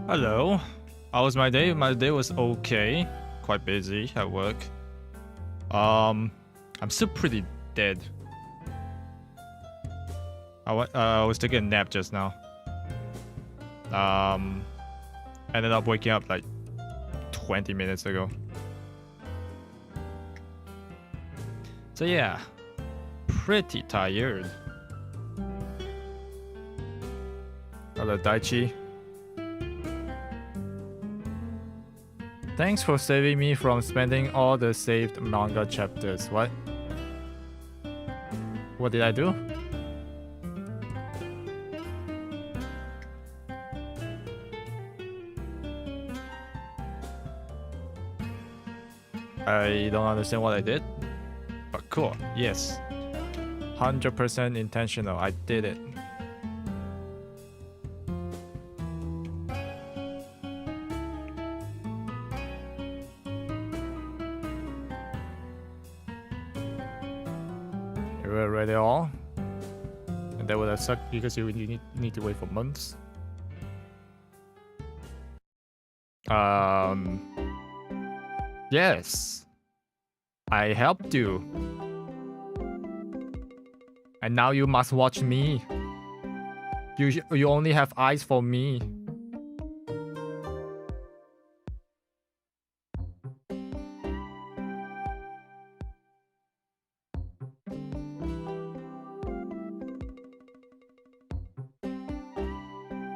Hello. How was my day? My day was okay. Quite busy at work. I'm still pretty dead. I was taking a nap just now. Ended up waking up like 20 minutes ago. So yeah, pretty tired. Hello, Daichi. Thanks for saving me from spending all the saved manga chapters. What? What did I do? I don't understand what I did. But cool, yes. 100% intentional, I did it. You were ready all? And that would have sucked because you need to wait for months. Yes. I helped you. And now you must watch me. You only have eyes for me.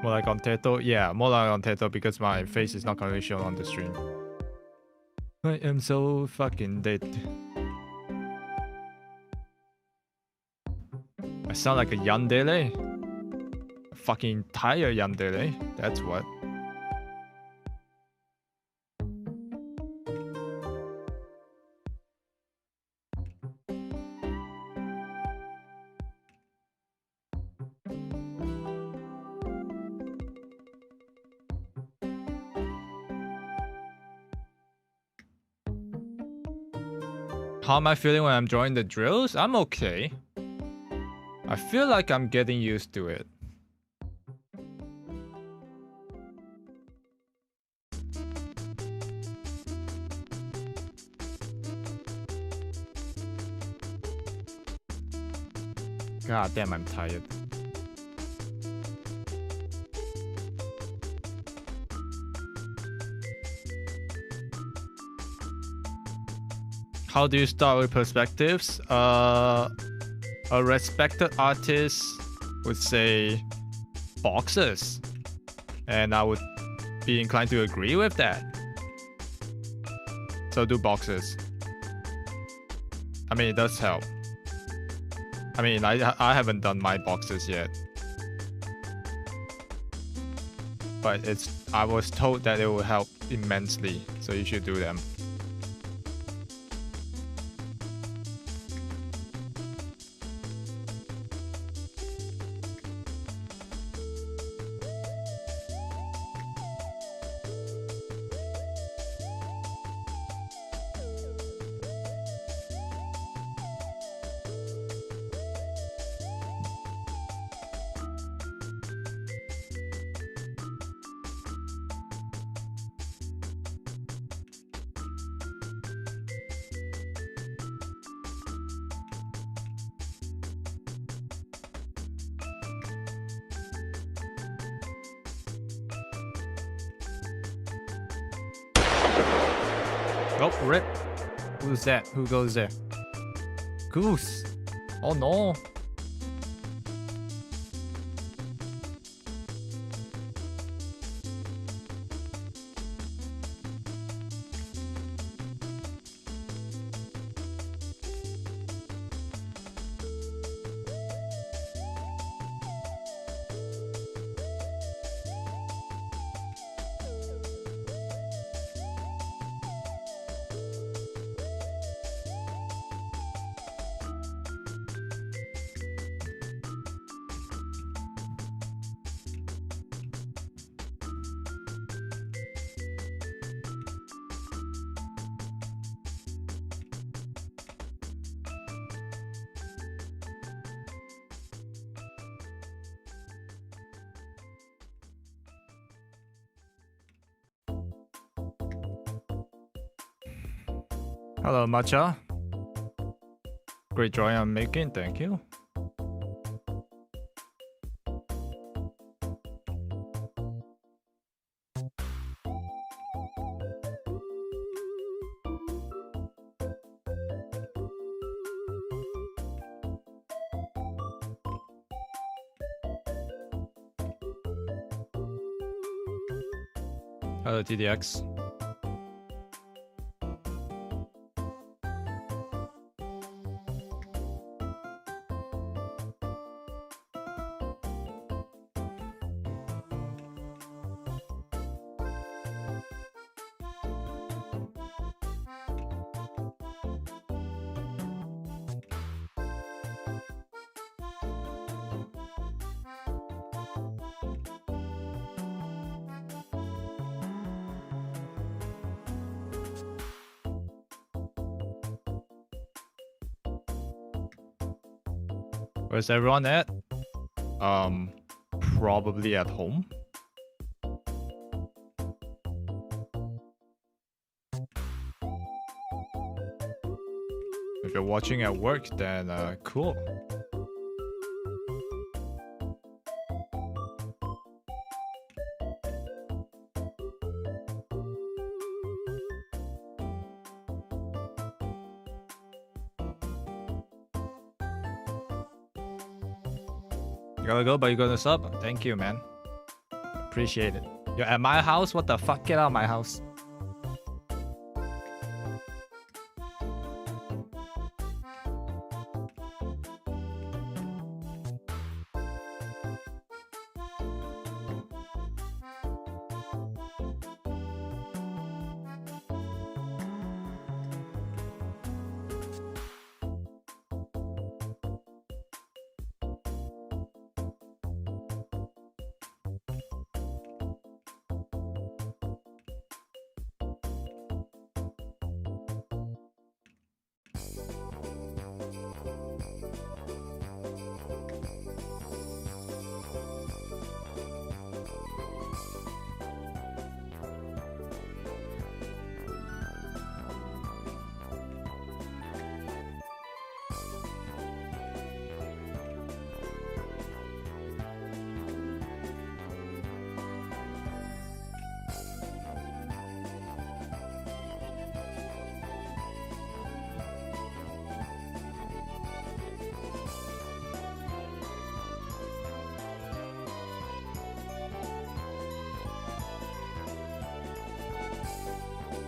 More like on Teto? Yeah, more like on Teto because my face is not currently shown on the stream. I am so fucking dead. I sound like a yandere. A fucking tired yandere. That's what. How am I feeling when I'm drawing the drills? I'm okay. I feel like I'm getting used to it. God damn, I'm tired. How do you start with perspectives? A respected artist would say boxes. And I would be inclined to agree with that. So do boxes. I mean, it does help. I mean, I haven't done my boxes yet. But I was told that it will help immensely. So you should do them. Oh, rip. Who's that? Who goes there? Goose. Oh no. Hello, Matcha. Great drawing I'm making, thank you. Hello, TDX. Where's everyone at? Probably at home. If you're watching at work, then cool. You gotta go, but you're gonna sub. Thank you, man. Appreciate it. You're at my house? What the fuck? Get out of my house.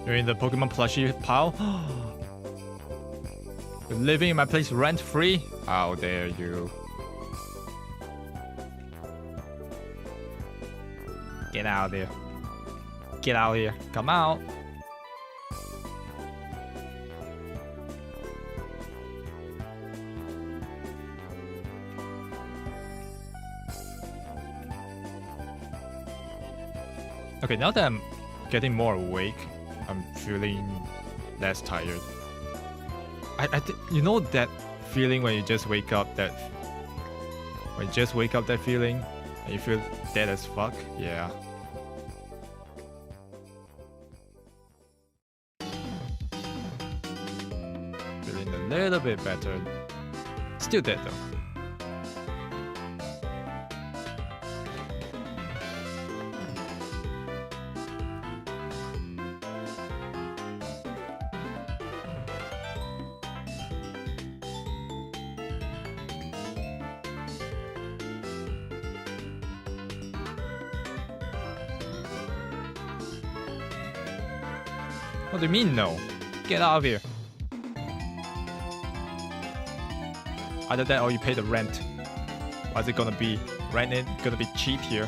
You're in the Pokemon plushie pile? You're living in my place rent-free? How dare you. Get out of there. Get out here. Come out. Okay, now that I'm getting more awake, I'm feeling less tired. You know that feeling when you just wake up, that feeling and you feel dead as fuck? Yeah. Feeling a little bit better. Still dead though. What do you mean no? Get out of here. Either that or you pay the rent. What's it gonna be? Rent is gonna be cheap here.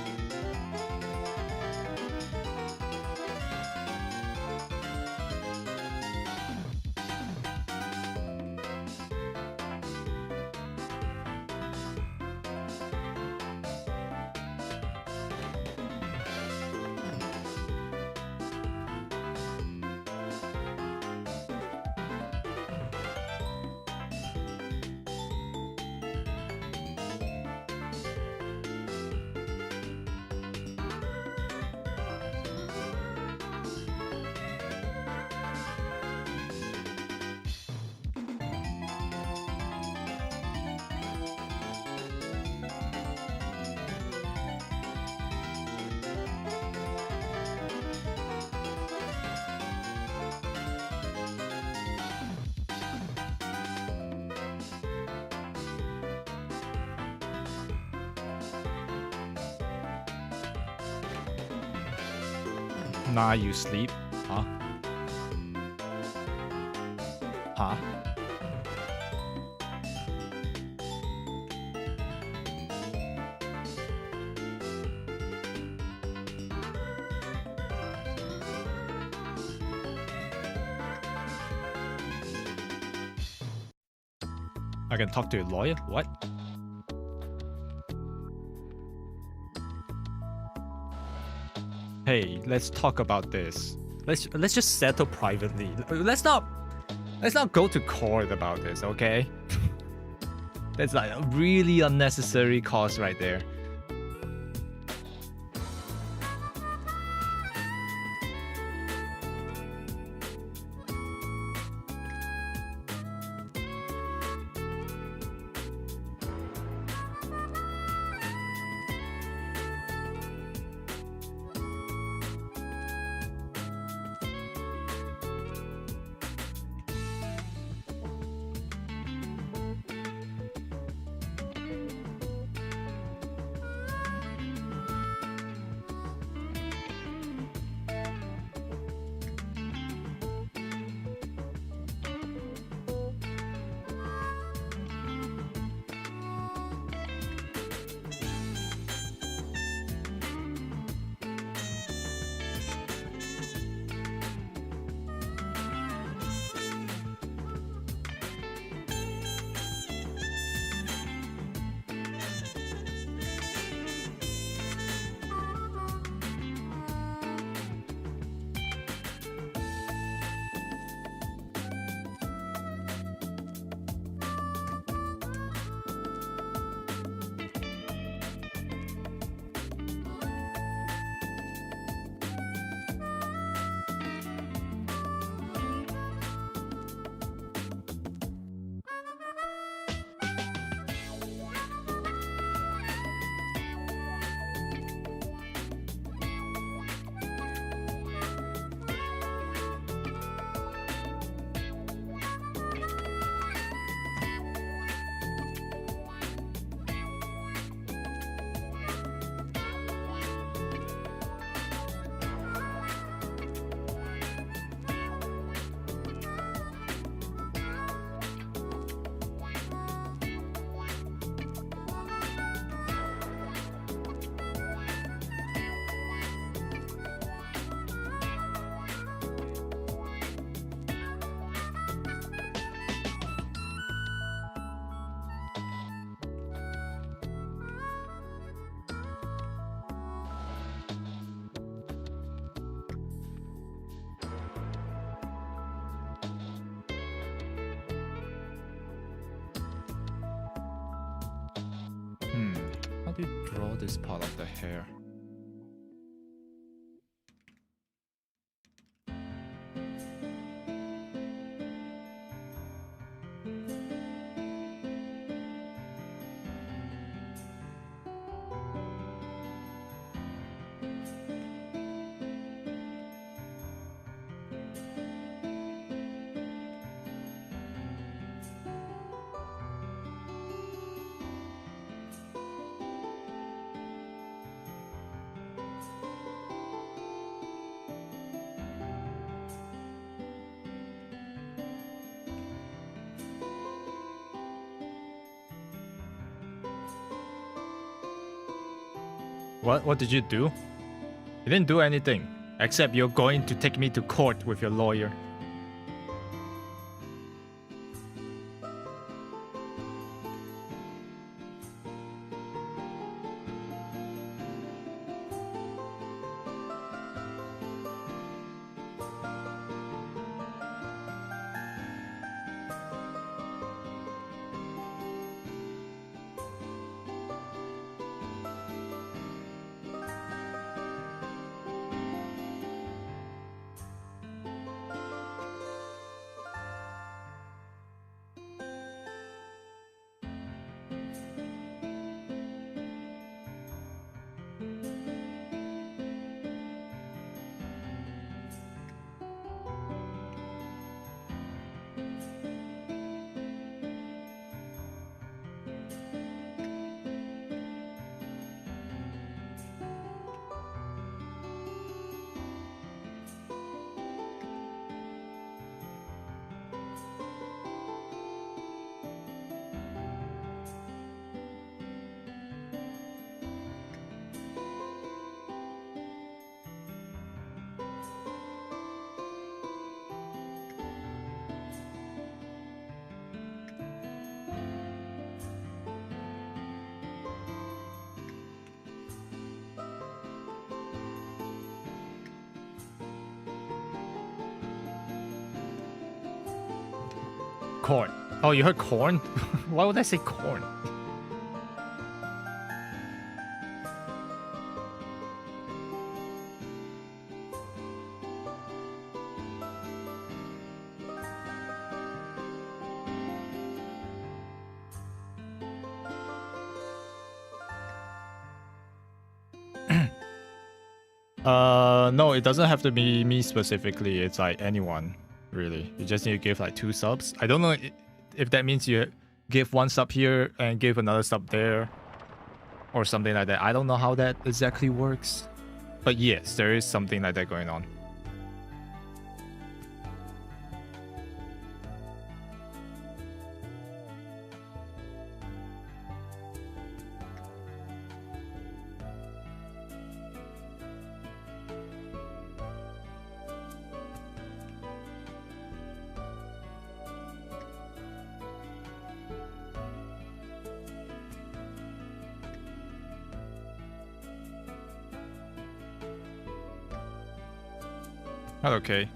Nah, you sleep. Huh? Huh? I can talk to a lawyer? What? Hey, let's talk about this. Let's just settle privately. Let's not go to court about this, okay? That's like a really unnecessary cost right there. How do you draw this part of the hair? What did you do? You didn't do anything, except you're going to take me to court with your lawyer. corn. Oh, you heard corn? Why would I say corn? No, it doesn't have to be me specifically. It's like anyone, really. You just need to give like 2 subs. I don't know if that means you give 1 sub here and give another sub there, or something like that. I don't know how that exactly works, but yes, there is something like that going on. Okay.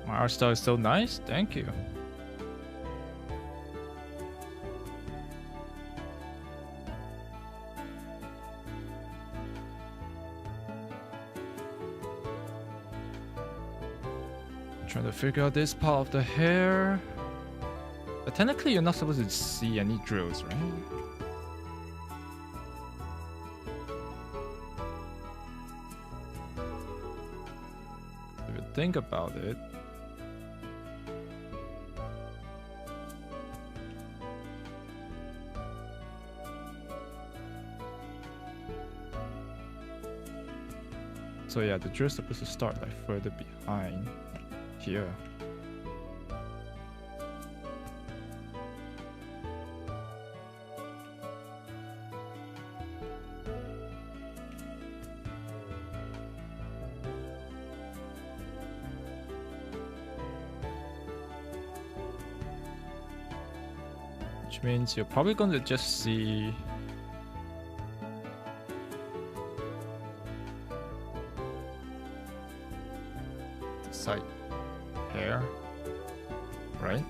My art style is so nice. Thank you. I'm trying to figure out this part of the hair. But technically, you're not supposed to see any drills, right? If you think about it. So yeah, the drill's supposed to start like further behind here. Which means you're probably going to just see the side hair, right?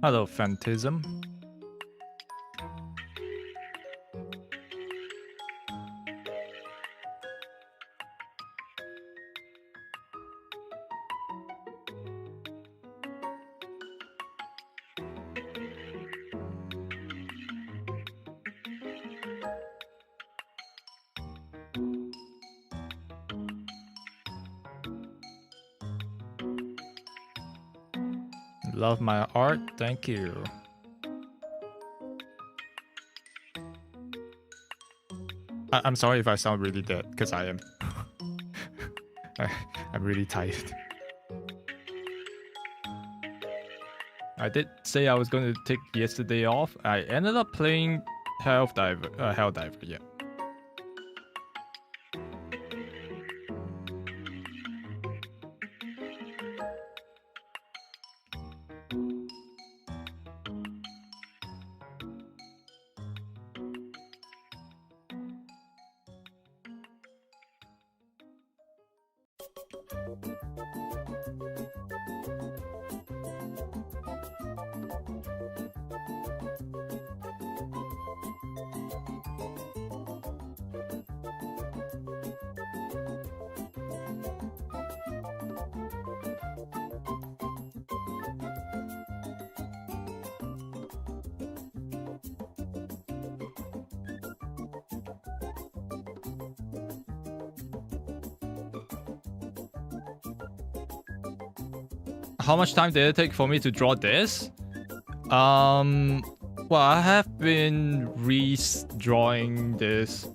Hello, Phantasm. Love my art, thank you. I'm sorry if I sound really dead, because I am. I'm really tired. I did say I was going to take yesterday off. I ended up playing Helldiver, yeah. how much time did it take for me to draw this? Well, I have been redrawing this,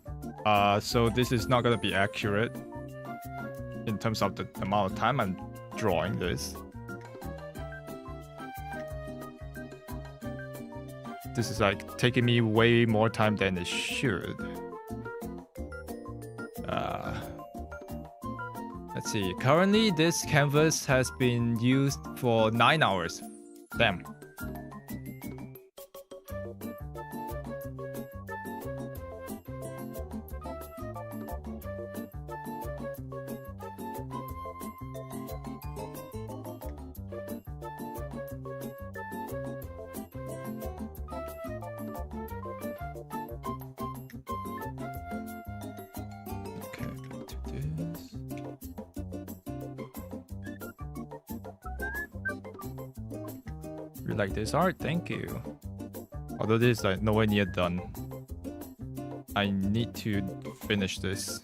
so this is not gonna be accurate in terms of the amount of time I'm drawing this. This is like taking me way more time than it should. Let's see. Currently, this canvas has been used for 9 hours. Damn. You like this art? Thank you. Although this is like nowhere near done. I need to finish this.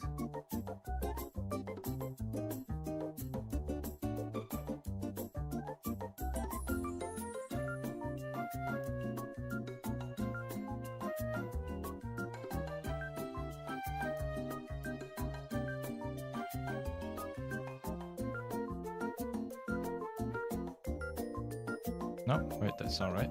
No, wait, that's not right.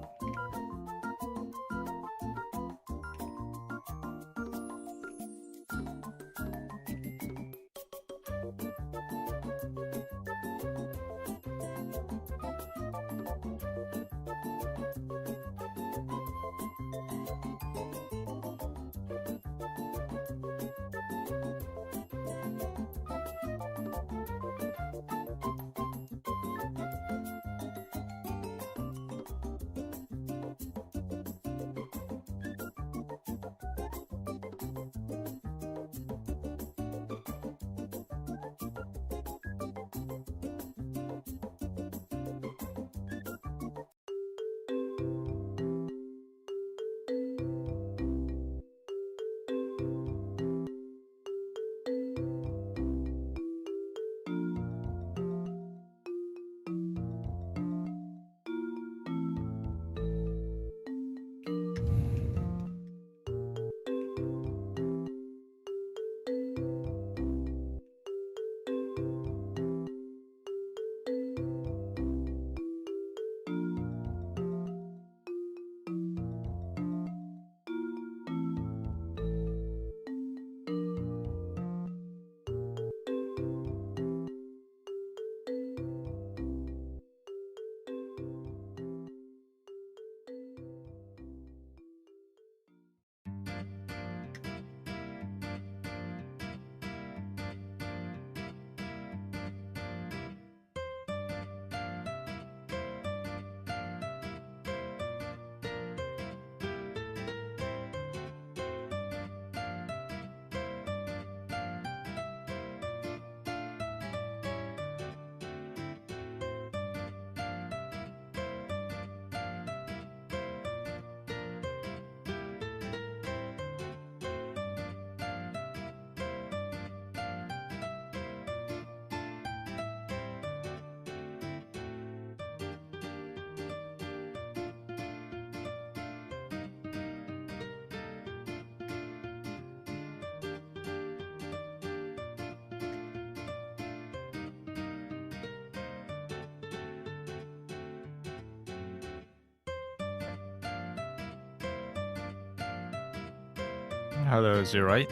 Hello, is it right?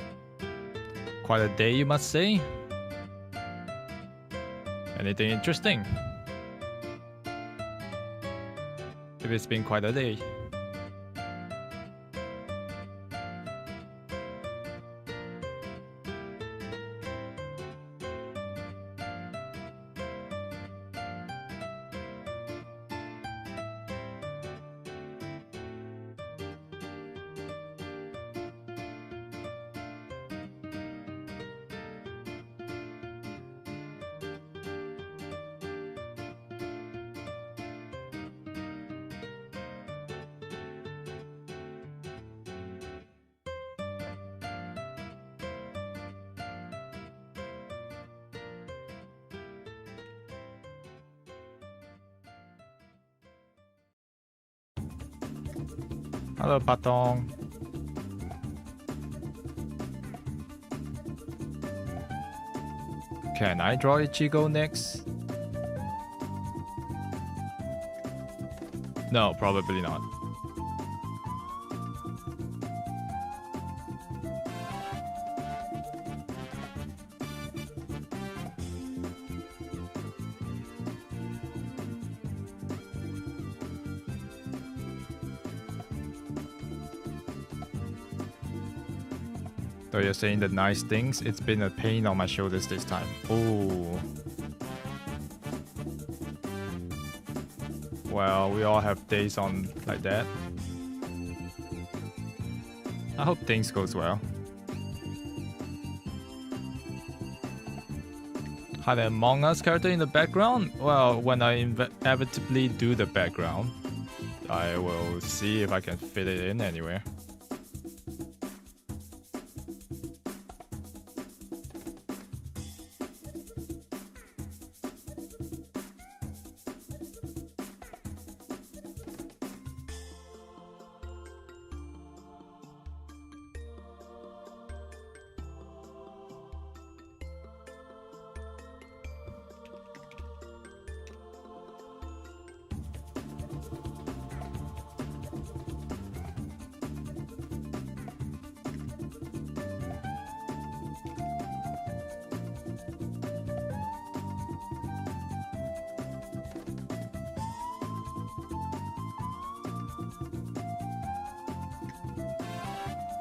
Quite a day, you must say. Anything interesting? If it's been quite a day. Hello, Patong. Can I draw Ichigo next? No, probably not. So you're saying the nice things? It's been a pain on my shoulders this time. Ooh. Well, we all have days on like that. I hope things goes well. Had an Among Us character in the background? Well, when I inevitably do the background, I will see if I can fit it in anywhere.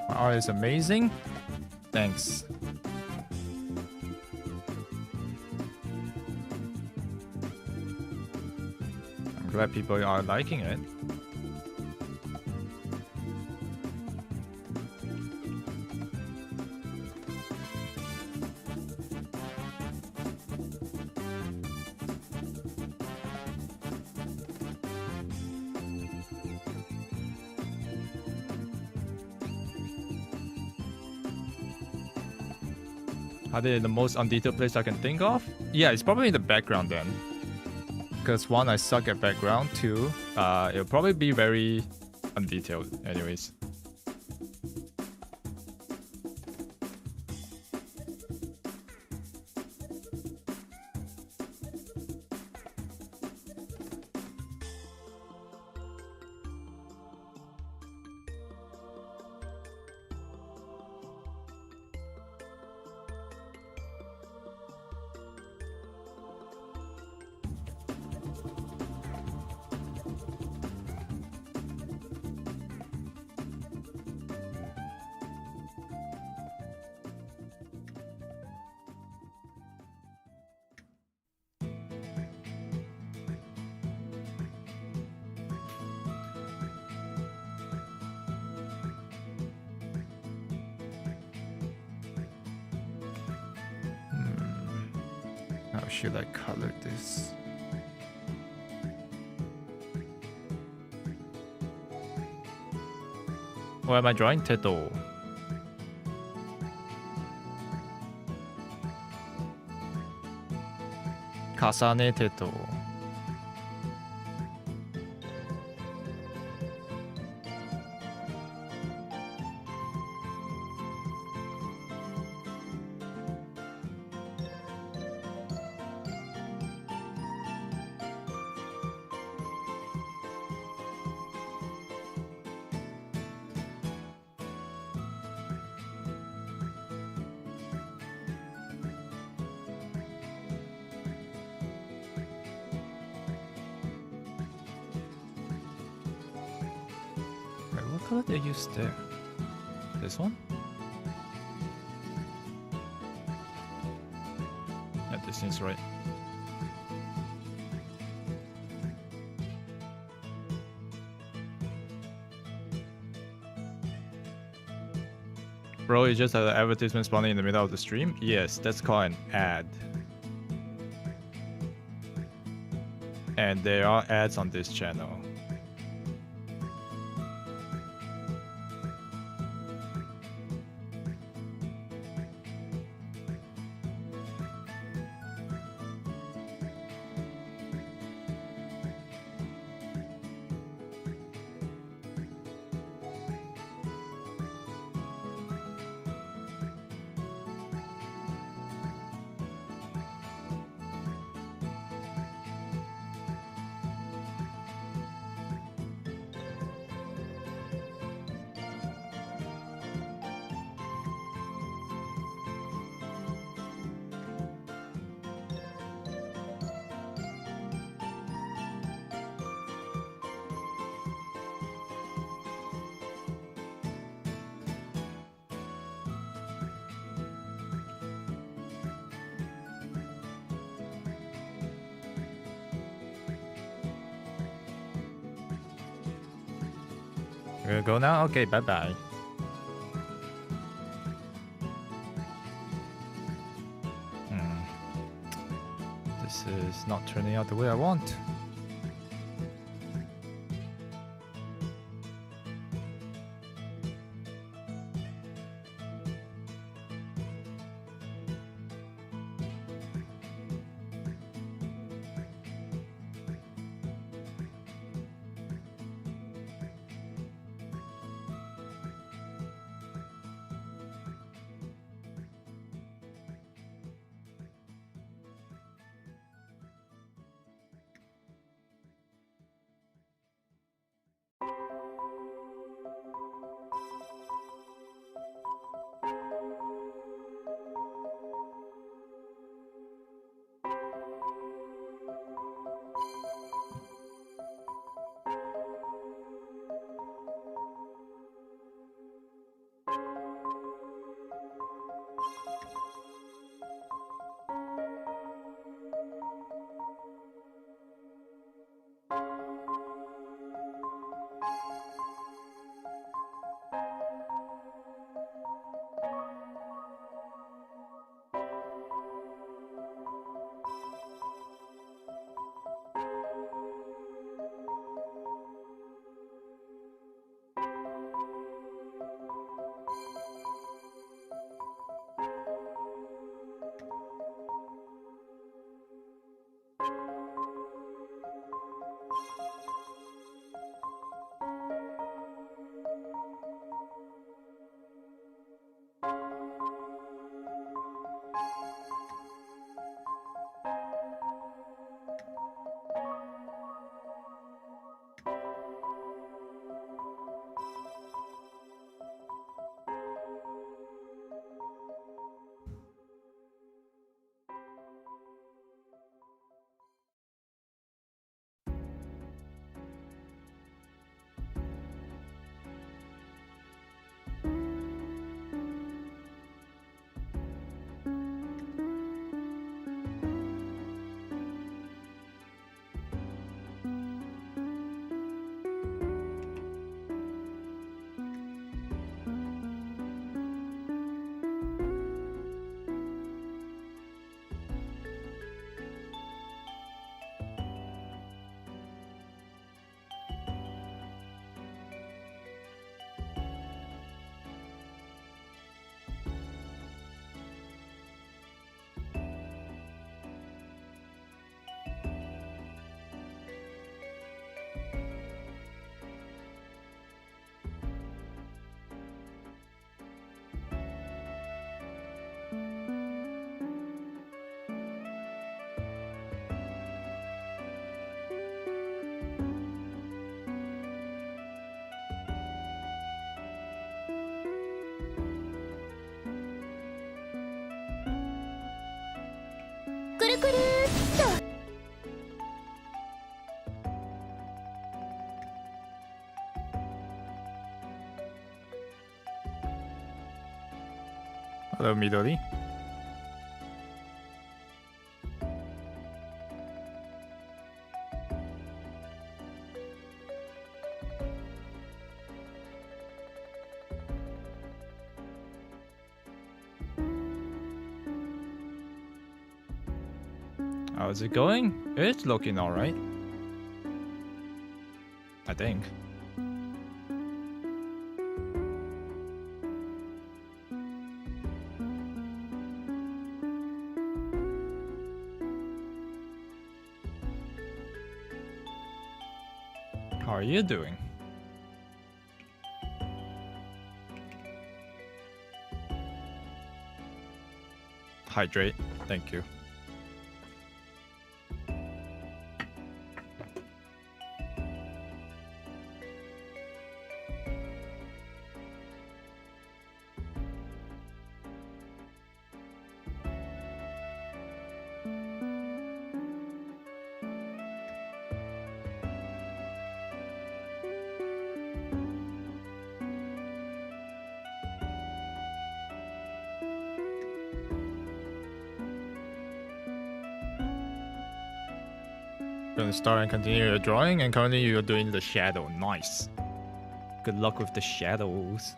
My art is amazing. Thanks. I'm glad people are liking it. Are they in the most undetailed place I can think of? Yeah, it's probably in the background then. Because one, I suck at background. Two, it'll probably be very undetailed anyways. How should I color this? What am I drawing? Teto. Kasane Teto. What color did I use there? This one? Yeah, this seems right. Bro, you just had an advertisement spawning in the middle of the stream? Yes, that's called an ad. And there are ads on this channel. We're gonna go now? Okay, bye-bye. This is not turning out the way I want. Hello, Midori. How's it going? It's looking alright. I think. How are you doing? Hydrate. Thank you. Gonna start and continue your drawing, and currently you're doing the shadow. Nice. Good luck with the shadows.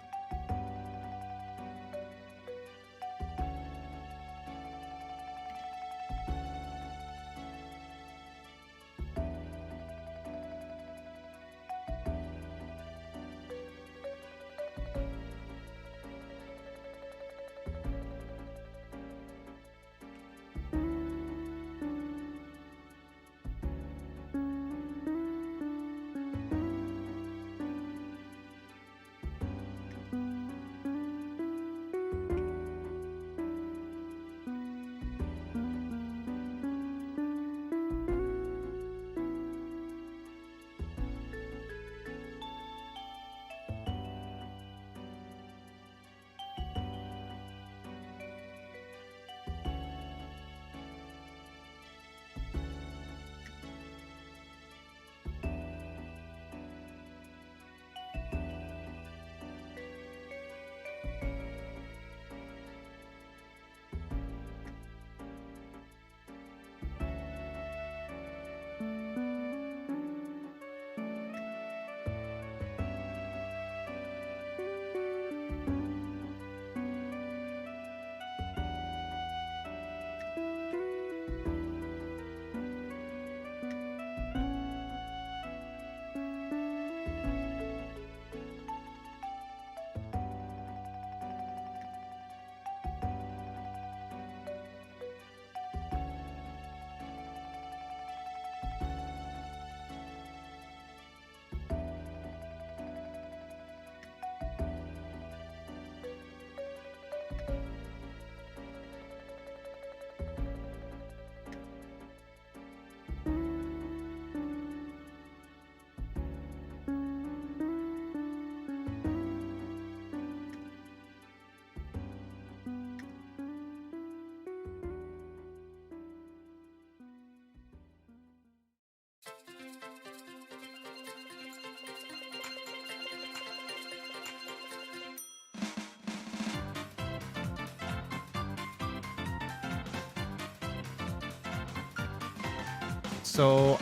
So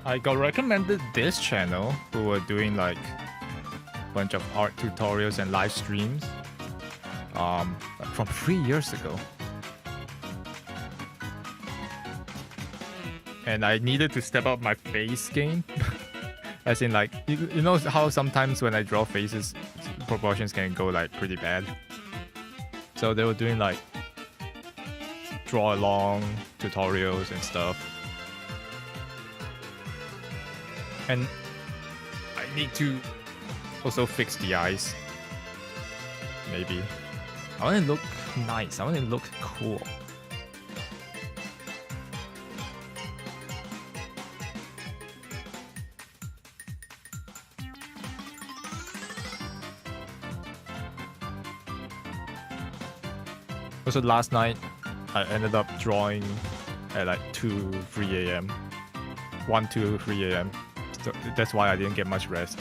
I got recommended this channel who were doing like a bunch of art tutorials and live streams from 3 years ago. And I needed to step up my face game. As in like, you know how sometimes when I draw faces, proportions can go like pretty bad. So they were doing like draw along tutorials and stuff. And I need to also fix the eyes. Maybe. I want to look nice. I want to look cool. Also last night, I ended up drawing at like 2, 3 a.m. 1, 2, 3 a.m. So that's why I didn't get much rest.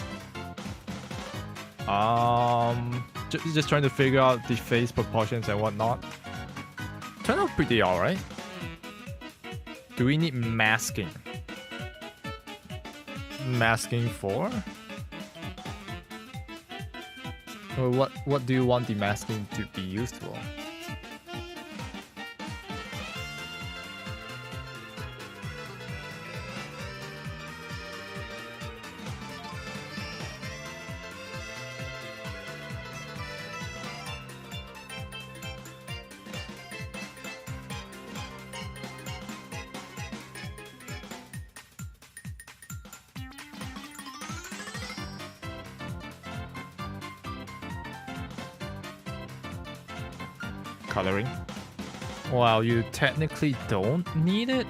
Just trying to figure out the face proportions and whatnot. Turned out pretty alright. Do we need masking? Masking for? Or what do you want the masking to be used for? Coloring. Well, you technically don't need it,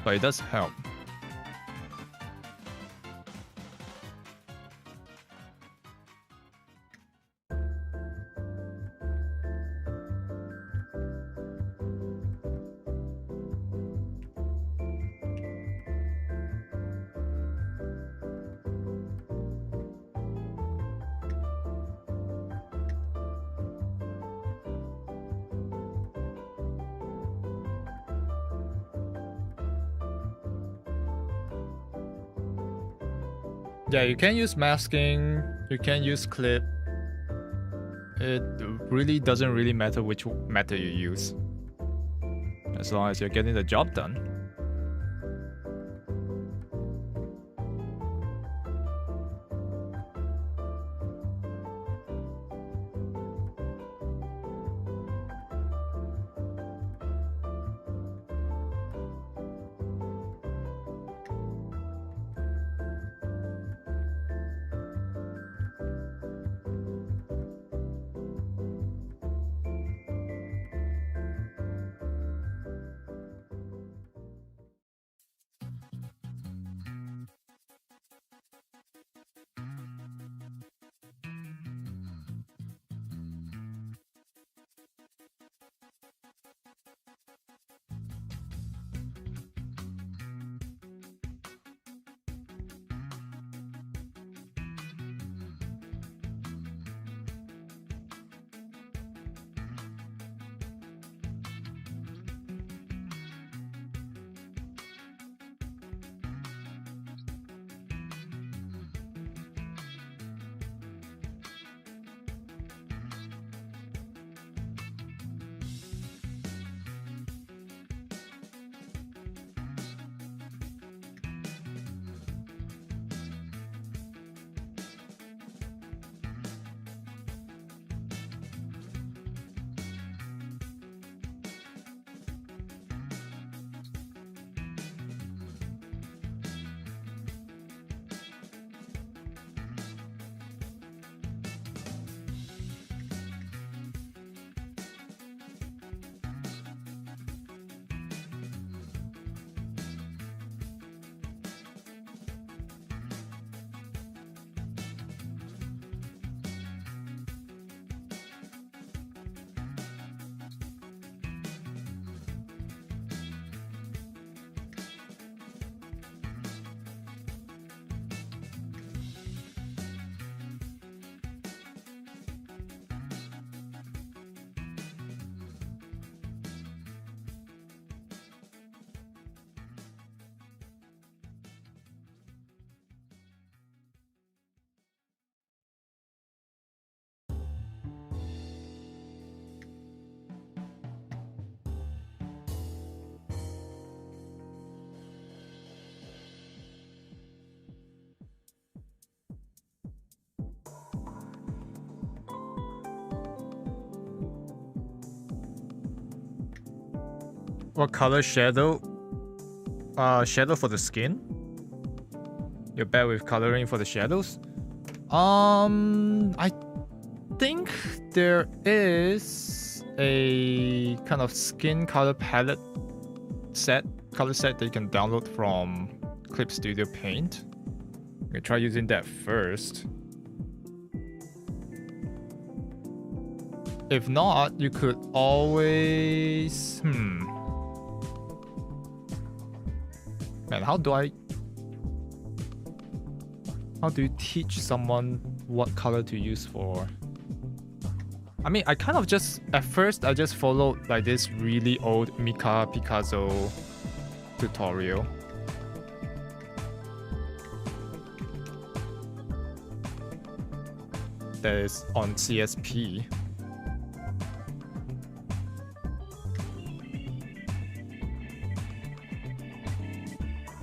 but it does help. Yeah, you can use masking, you can use clip. It really doesn't really matter which method you use, as long as you're getting the job done. What color shadow? Shadow for the skin? You're bad with coloring for the shadows? I think there is a kind of skin color palette color set that you can download from Clip Studio Paint. I'm gonna try using that first. If not, you could always... Man, how do you teach someone what color to use for? I mean, I kind of just... At first, I just followed like this really old Mika Picasso tutorial. That is on CSP.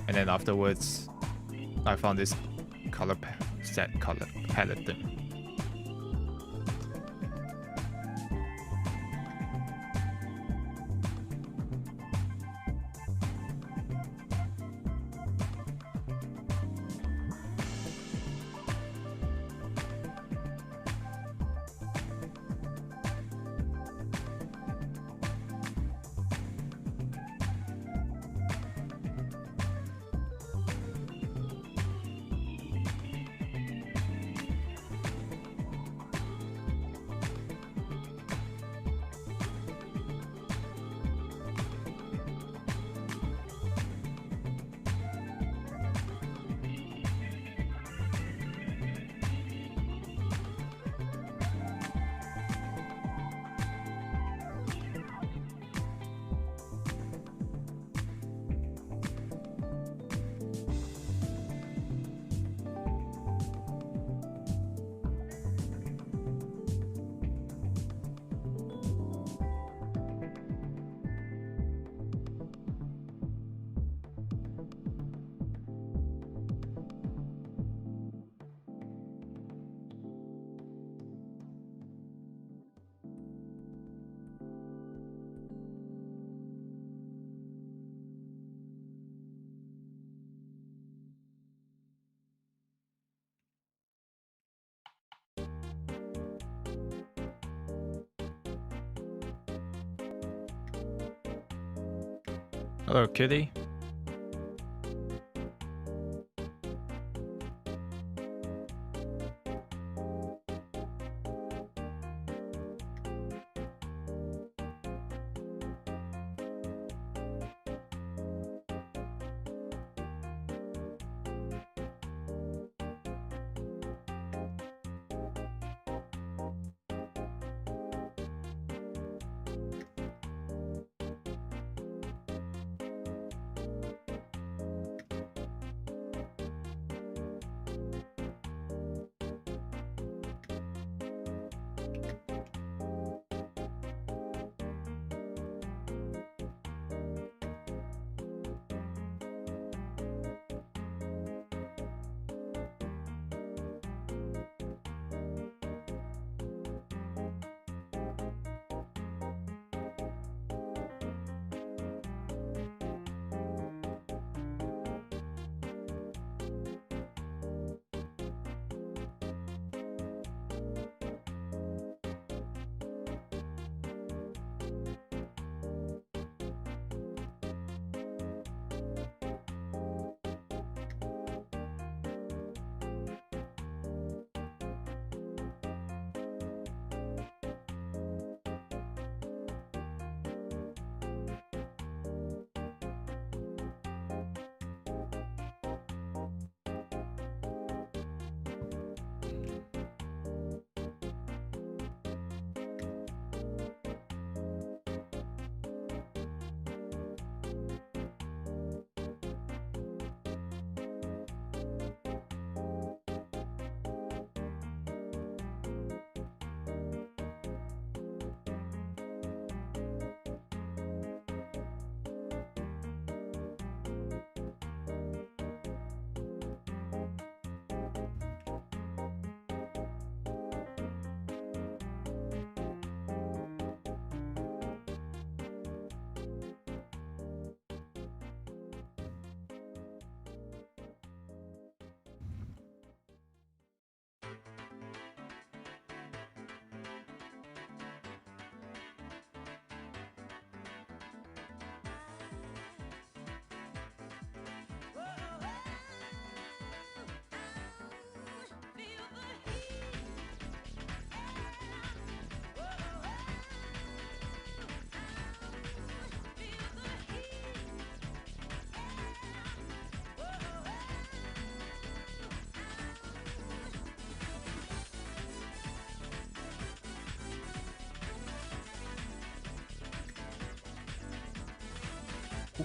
And then afterwards, I found this color palette thing. Hello, Kitty.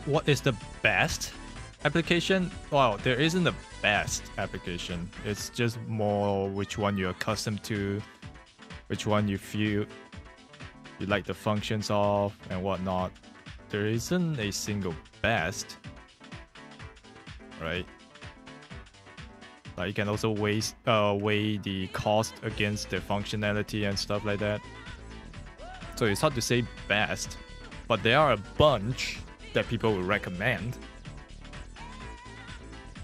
What is the best application? Well, there isn't a best application. It's just more which one you're accustomed to, which one you feel you like the functions of and whatnot. There isn't a single best, right? Like you can also weigh the cost against the functionality and stuff like that. So it's hard to say best, but there are a bunch that people would recommend.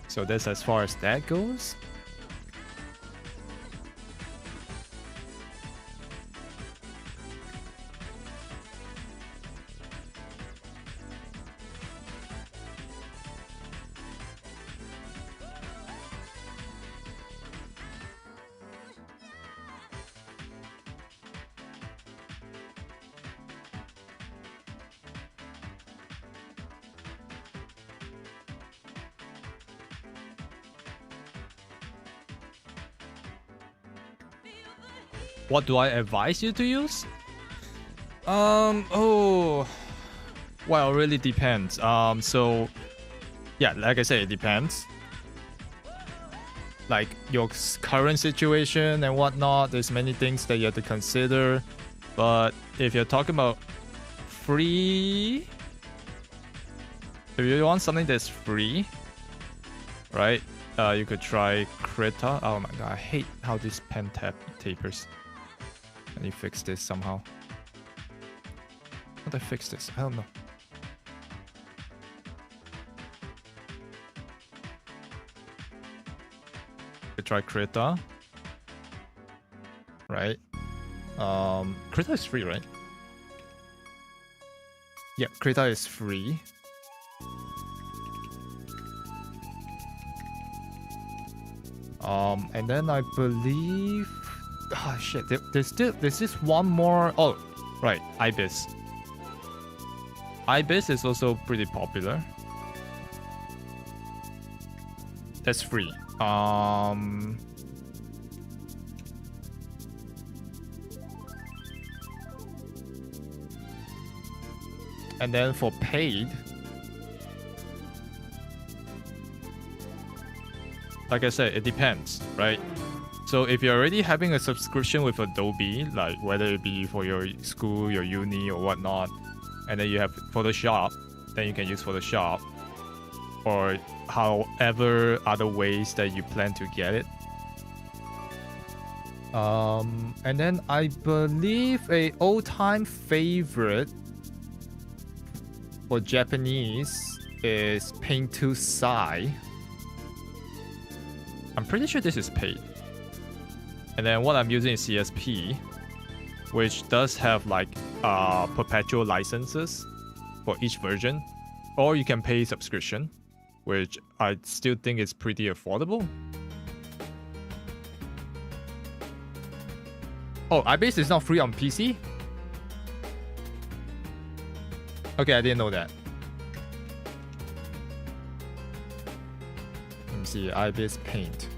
So that's as far as that goes. What do I advise you to use? Oh, well, it really depends. So, yeah, like I said, it depends. Like your current situation and whatnot, there's many things that you have to consider. But if you're talking about free, if you want something that's free, right? You could try Krita. Oh my god, I hate how this pen tapers. Can you fix this somehow? How do I fix this? I don't know. You try Krita. Right? Krita is free, right? Yeah, Krita is free. And then I believe, shit, there's this one more. Oh, right, Ibis. Ibis is also pretty popular. That's free. And then for paid, like I said, it depends, right? So if you're already having a subscription with Adobe, like whether it be for your school, your uni, or whatnot, and then you have Photoshop, then you can use Photoshop, or however other ways that you plan to get it. And then I believe a all-time favorite for Japanese is Paint to Sai. I'm pretty sure this is paid. And then what I'm using is CSP, which does have like perpetual licenses for each version, or you can pay subscription, which I still think is pretty affordable. Oh, iBase is not free on PC? Okay, I didn't know that. Let me see, iBase Paint.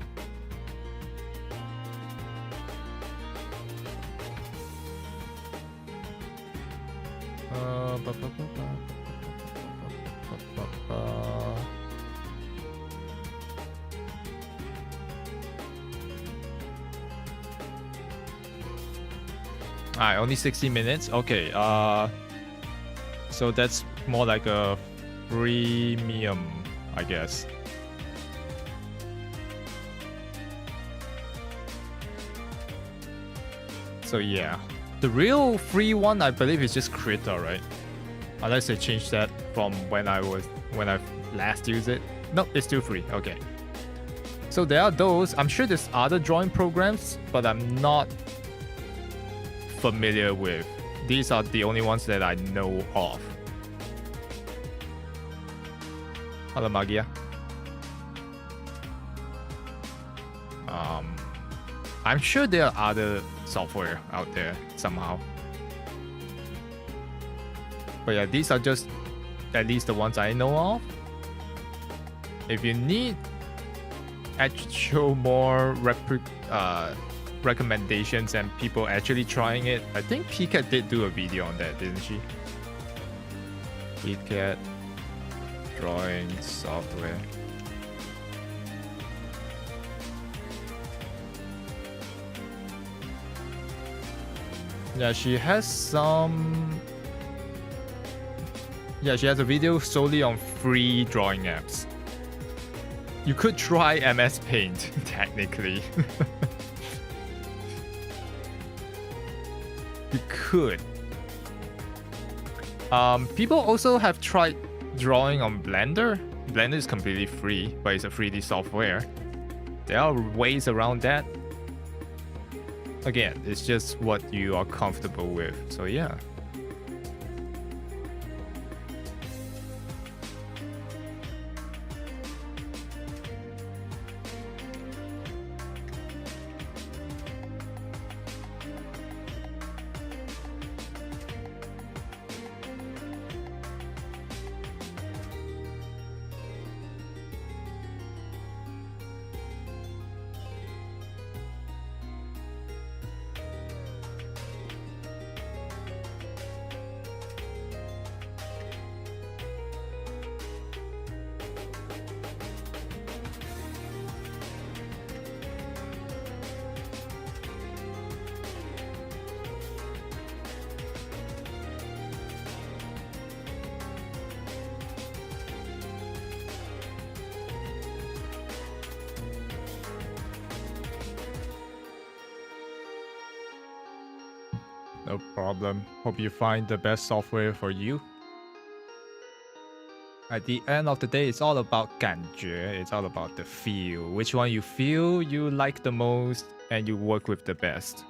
Alright, only 60 minutes. Okay, so that's more like a premium, I guess. So yeah, the real free one I believe is just Krita, right? Unless they changed that from when I last used it. Nope, it's still free. Okay. So there are those. I'm sure there's other drawing programs, but I'm not familiar with. These are the only ones that I know of. Hello, Magia. I'm sure there are other software out there somehow. But yeah, these are just at least the ones I know of. If you need actual more recommendations and people actually trying it, I think PCAT did do a video on that, didn't she? PCAT drawing software. Yeah, she has some. Yeah, she has a video solely on free drawing apps. You could try MS Paint, technically. You could. People also have tried drawing on Blender. Blender is completely free, but it's a 3D software. There are ways around that. Again, it's just what you are comfortable with. So yeah. No problem. Hope you find the best software for you. At the end of the day, it's all about 感觉. It's all about the feel. Which one you feel you like the most and you work with the best.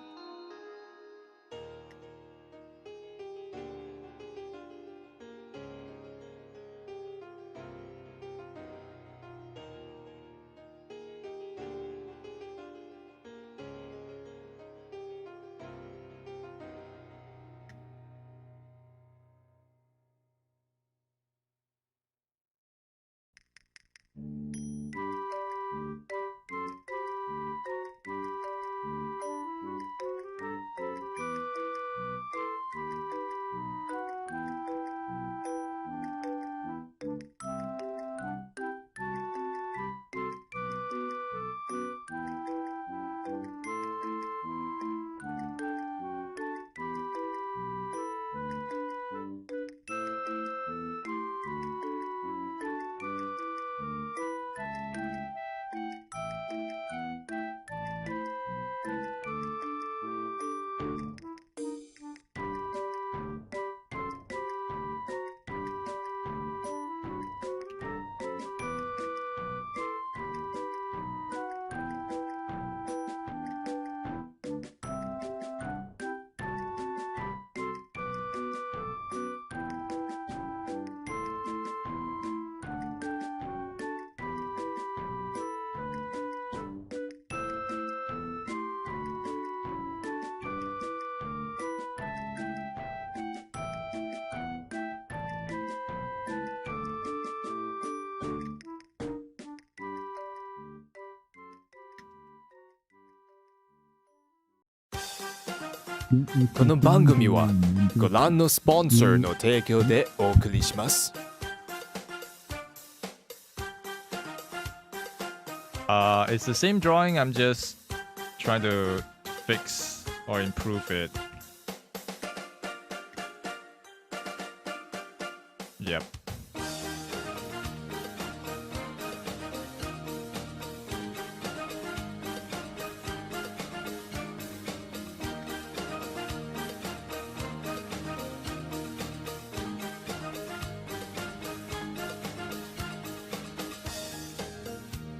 この番組はご覧のスポンサーの提供でお送りします。It's the same drawing. I'm just trying to fix or improve it. Yep.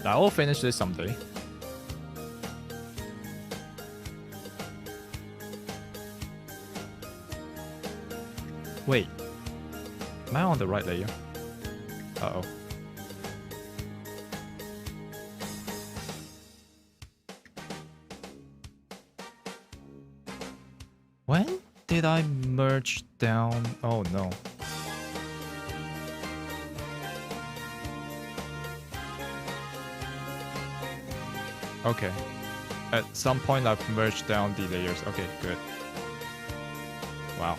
I will finish this someday. Wait. Am I on the right layer? Uh-oh. When did I merge down? Oh no. Okay. At some point I've merged down the layers. Okay, good. Wow.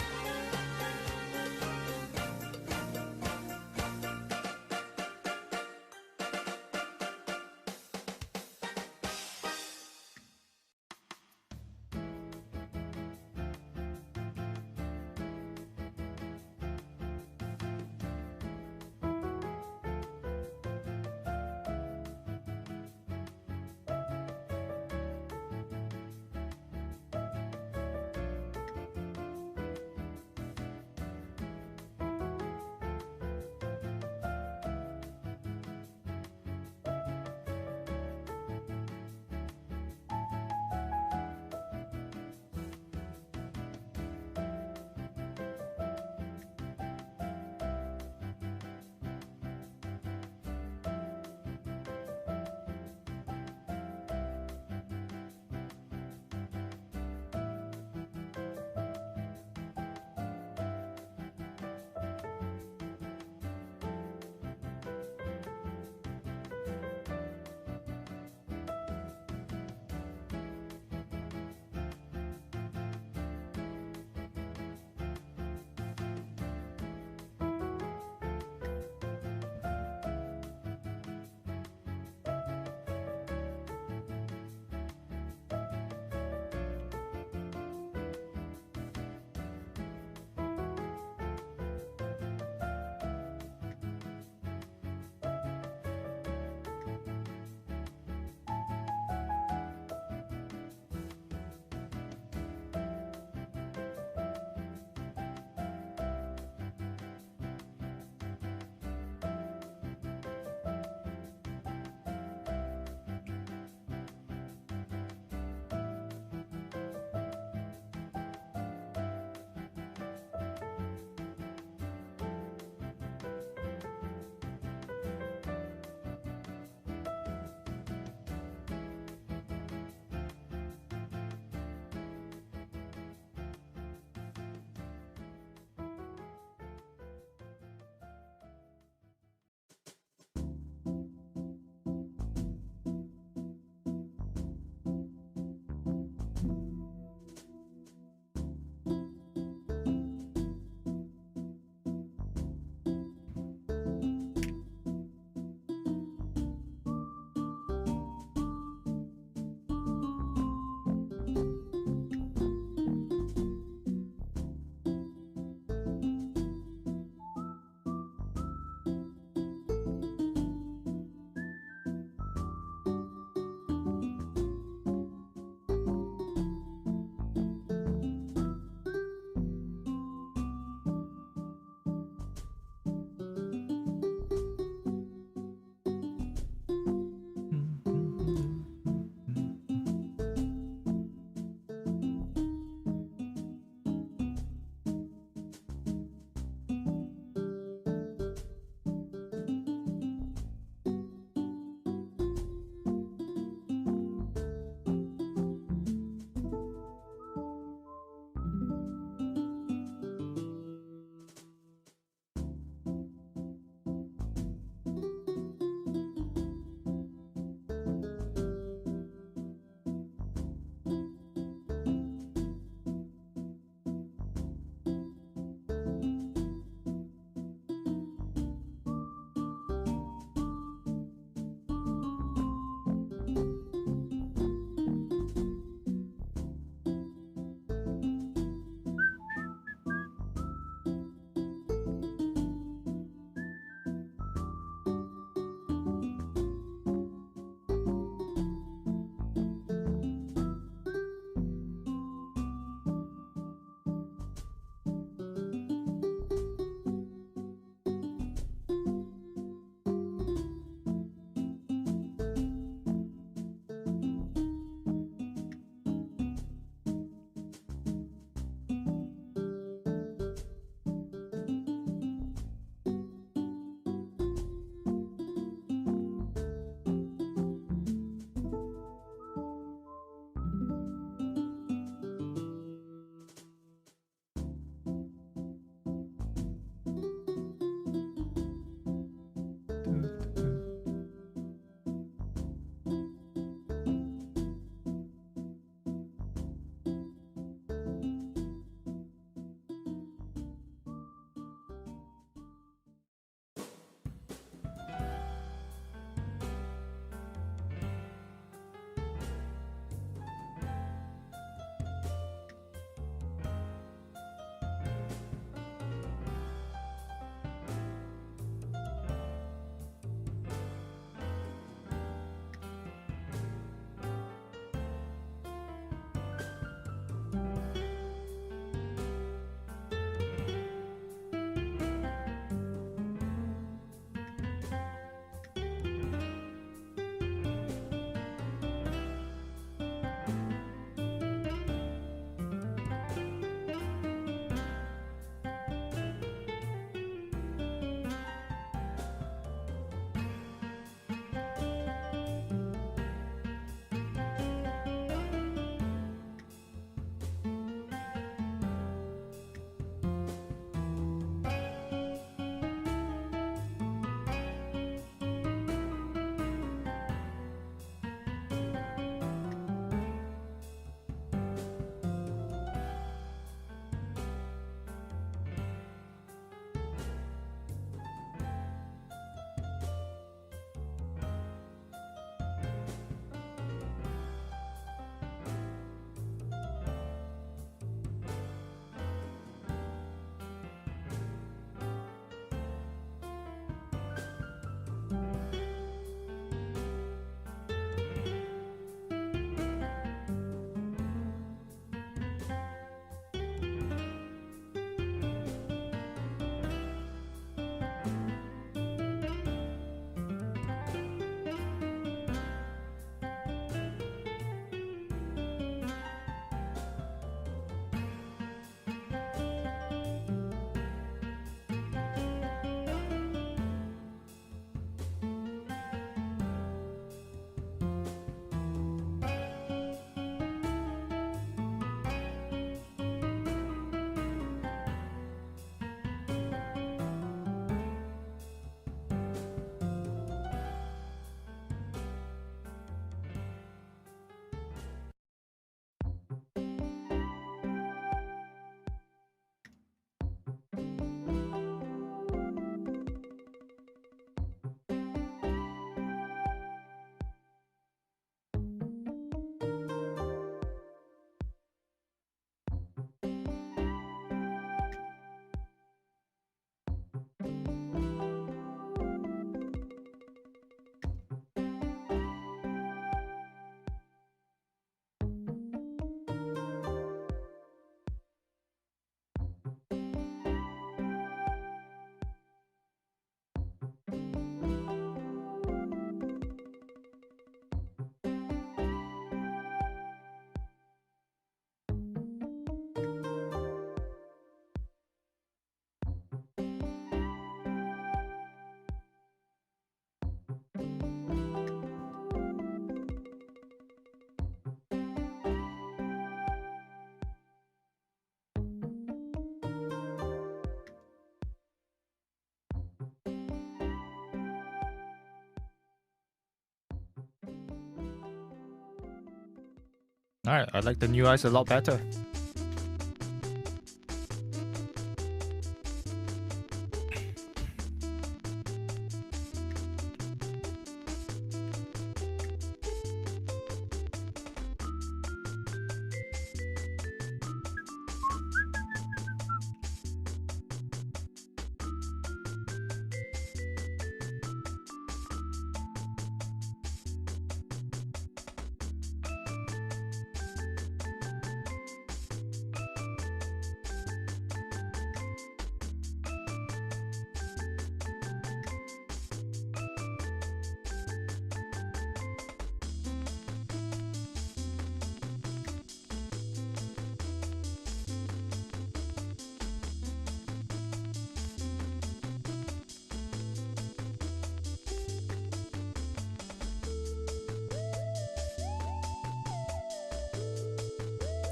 Alright, I like the new eyes a lot better.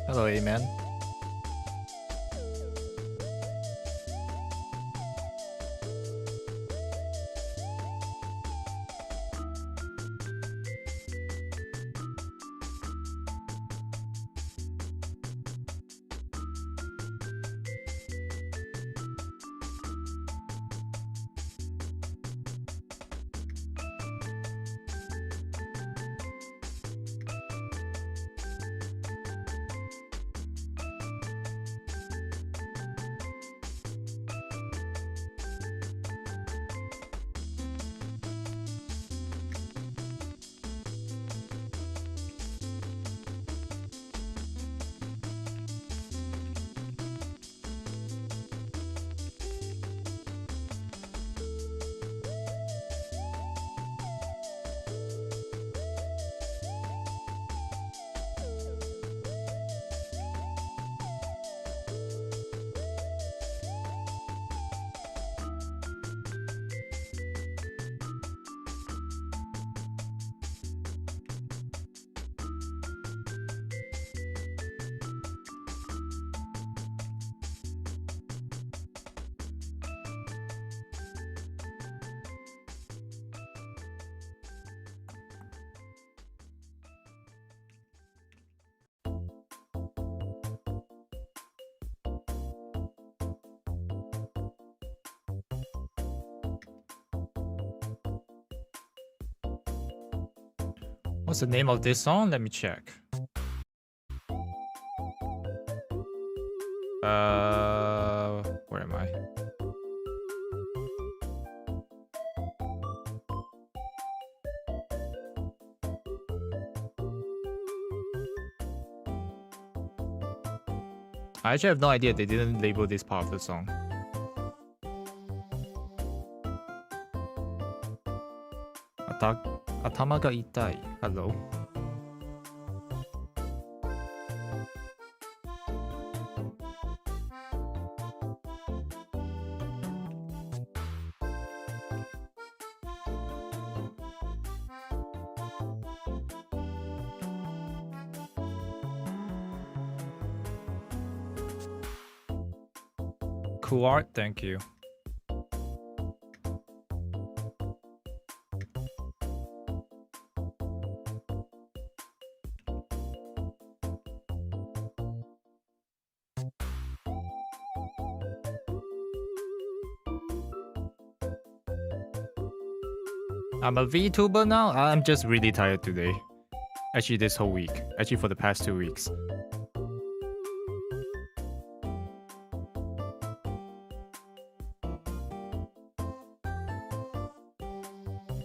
Hello, Amen. What's the name of this song? Let me check. Where am I? I actually have no idea they didn't label this part of the song. Atama ga itai. Hello. Cool art, thank you. I'm a VTuber now? I'm just really tired today. Actually, this whole week. Actually, for the past 2 weeks.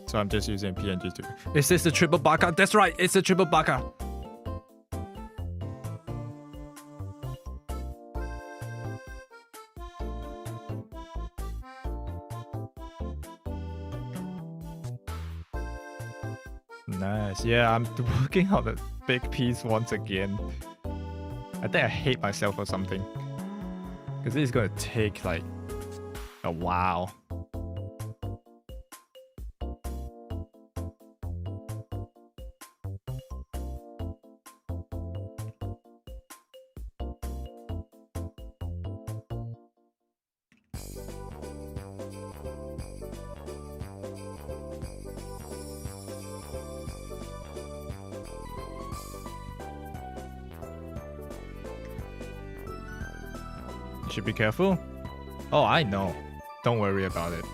So I'm just using PNG too. Is this the triple baka? That's right, it's a triple baka. Nice. Yeah, I'm working on a big piece once again. I think I hate myself or something. Because this is going to take like a while. You should be careful. Oh, I know. Don't worry about it.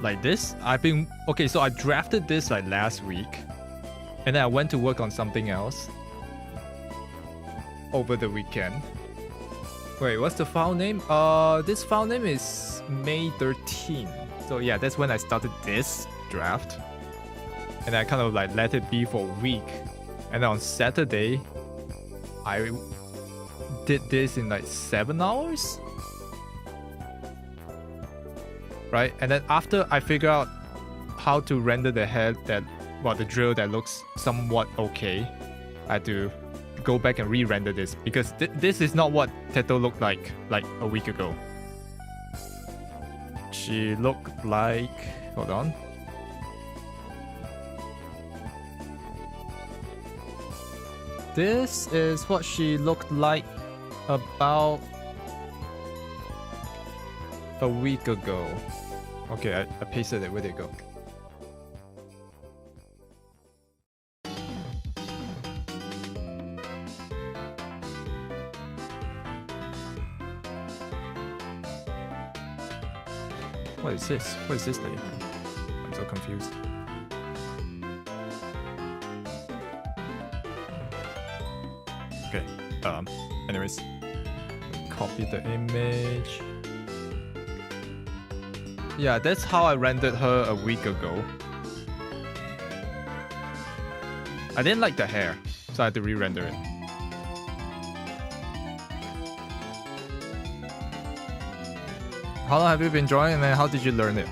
Like this, okay, so I drafted this like last week. And then I went to work on something else over the weekend. Wait, what's the file name? This file name is May 13. So yeah, that's when I started this draft. And I kind of like let it be for a week. And then on Saturday, I did this in like 7 hours. Right? And then after I figure out how to render the head the drill that looks somewhat okay, I had to go back and re-render this because this is not what Teto looked like a week ago. She looked like, hold on. This is what she looked like about a week ago. Okay, I pasted it. Where'd it go? What is this? What is this thing? I'm so confused. Okay. Anyways, copy the image. Yeah, that's how I rendered her a week ago. I didn't like the hair, so I had to re-render it. How long have you been drawing and then how did you learn it?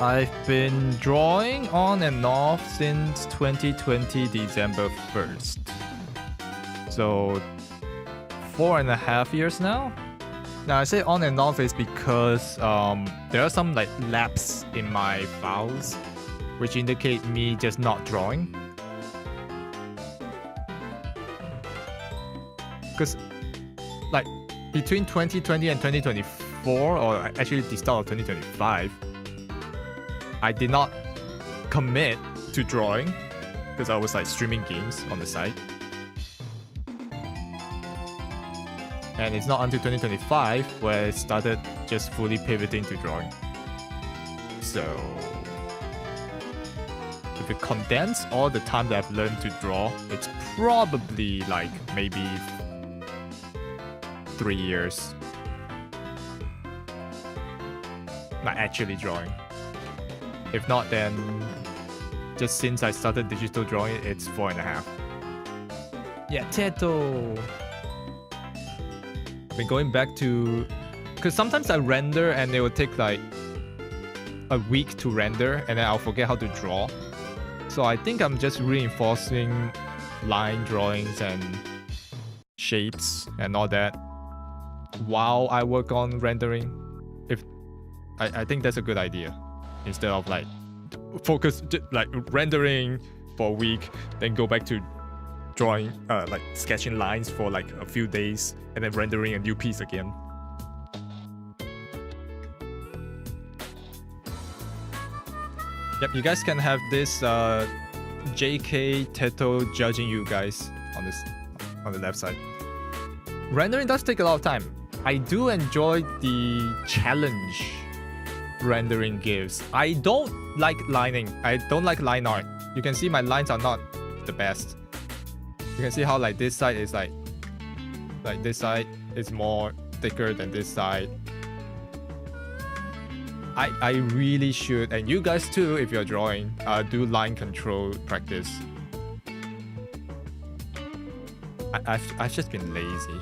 I've been drawing on and off since 2020 December 1st. So 4.5 years now? Now I say on and off is because there are some like lapses in my files which indicate me just not drawing. Because like between 2020 and 2024, or actually the start of 2025, I did not commit to drawing because I was like streaming games on the side. And it's not until 2025 where I started just fully pivoting to drawing. So if you condense all the time that I've learned to draw, it's probably like maybe 3 years. Like actually drawing. If not, then just since I started digital drawing, it's 4.5. Yeah, Teto. I've been going back to, because sometimes I render and it will take like a week to render and then I'll forget how to draw. So I think I'm just reinforcing line drawings and shapes and all that while I work on rendering. I think that's a good idea. Instead of like focus like rendering for a week, then go back to drawing, like sketching lines for like a few days and then rendering a new piece again. Yep, you guys can have this JK Teto judging you guys on the left side. Rendering does take a lot of time. I do enjoy the challenge rendering gives. I don't like lining. I don't like line art. You can see my lines are not the best. You can see how like this side is like this side is more thicker than this side. I really should, and you guys too, if you're drawing, do line control practice. I've just been lazy.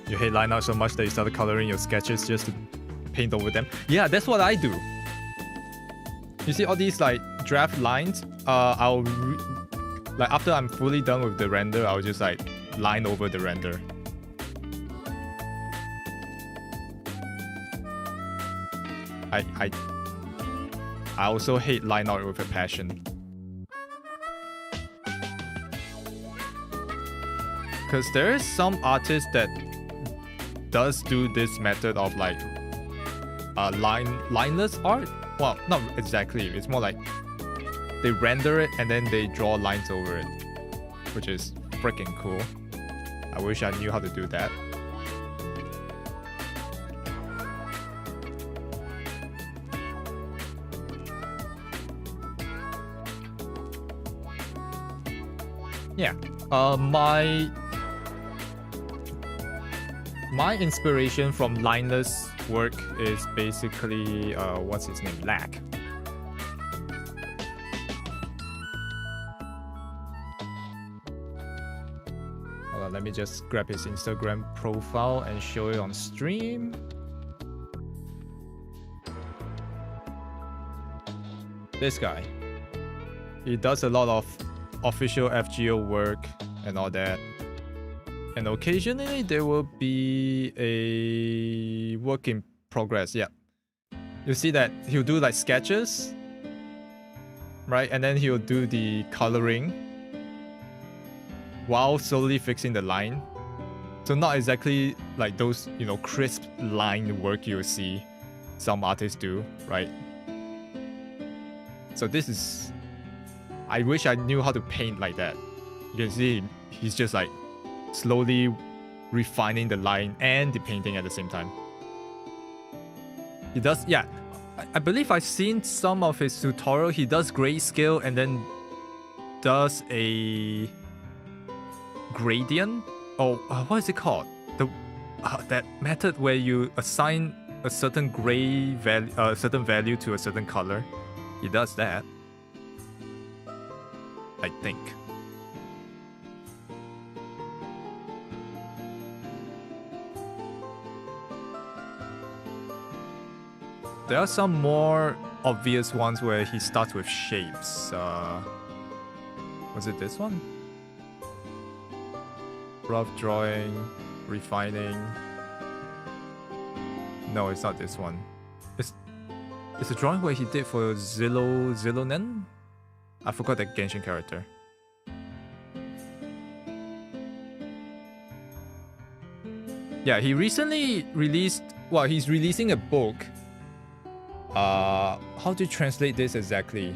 You hate line art so much that you started coloring your sketches just to paint over them. Yeah, that's what I do. You see all these like draft lines? Like after I'm fully done with the render, I'll just like line over the render. I also hate line art with a passion. Because there is some artists that does do this method of like lineless art. Well, not exactly. It's more like they render it and then they draw lines over it, which is freaking cool. I wish I knew how to do that. Yeah. My inspiration from lineless work is basically what's his name? Lack. Hold on, let me just grab his Instagram profile and show it on stream. This guy. He does a lot of official FGO work and all that. And occasionally there will be a work in progress. Yeah. You see that he'll do like sketches, right? And then he'll do the coloring while slowly fixing the line. So not exactly like those, you know, crisp line work you'll see some artists do, right? So this is... I wish I knew how to paint like that. You can see he's just like slowly refining the line and the painting at the same time. He does, yeah. I believe I've seen some of his tutorial. He does grayscale and then does a gradient. Oh, what is it called? The that method where you assign a certain gray value, certain value to a certain color. He does that, I think. There are some more obvious ones where he starts with shapes. Was it this one? Rough drawing, refining. No, it's not this one. It's a drawing where he did for Zilonen? I forgot that Genshin character. Yeah, he recently released... Well, he's releasing a book. How to translate this exactly?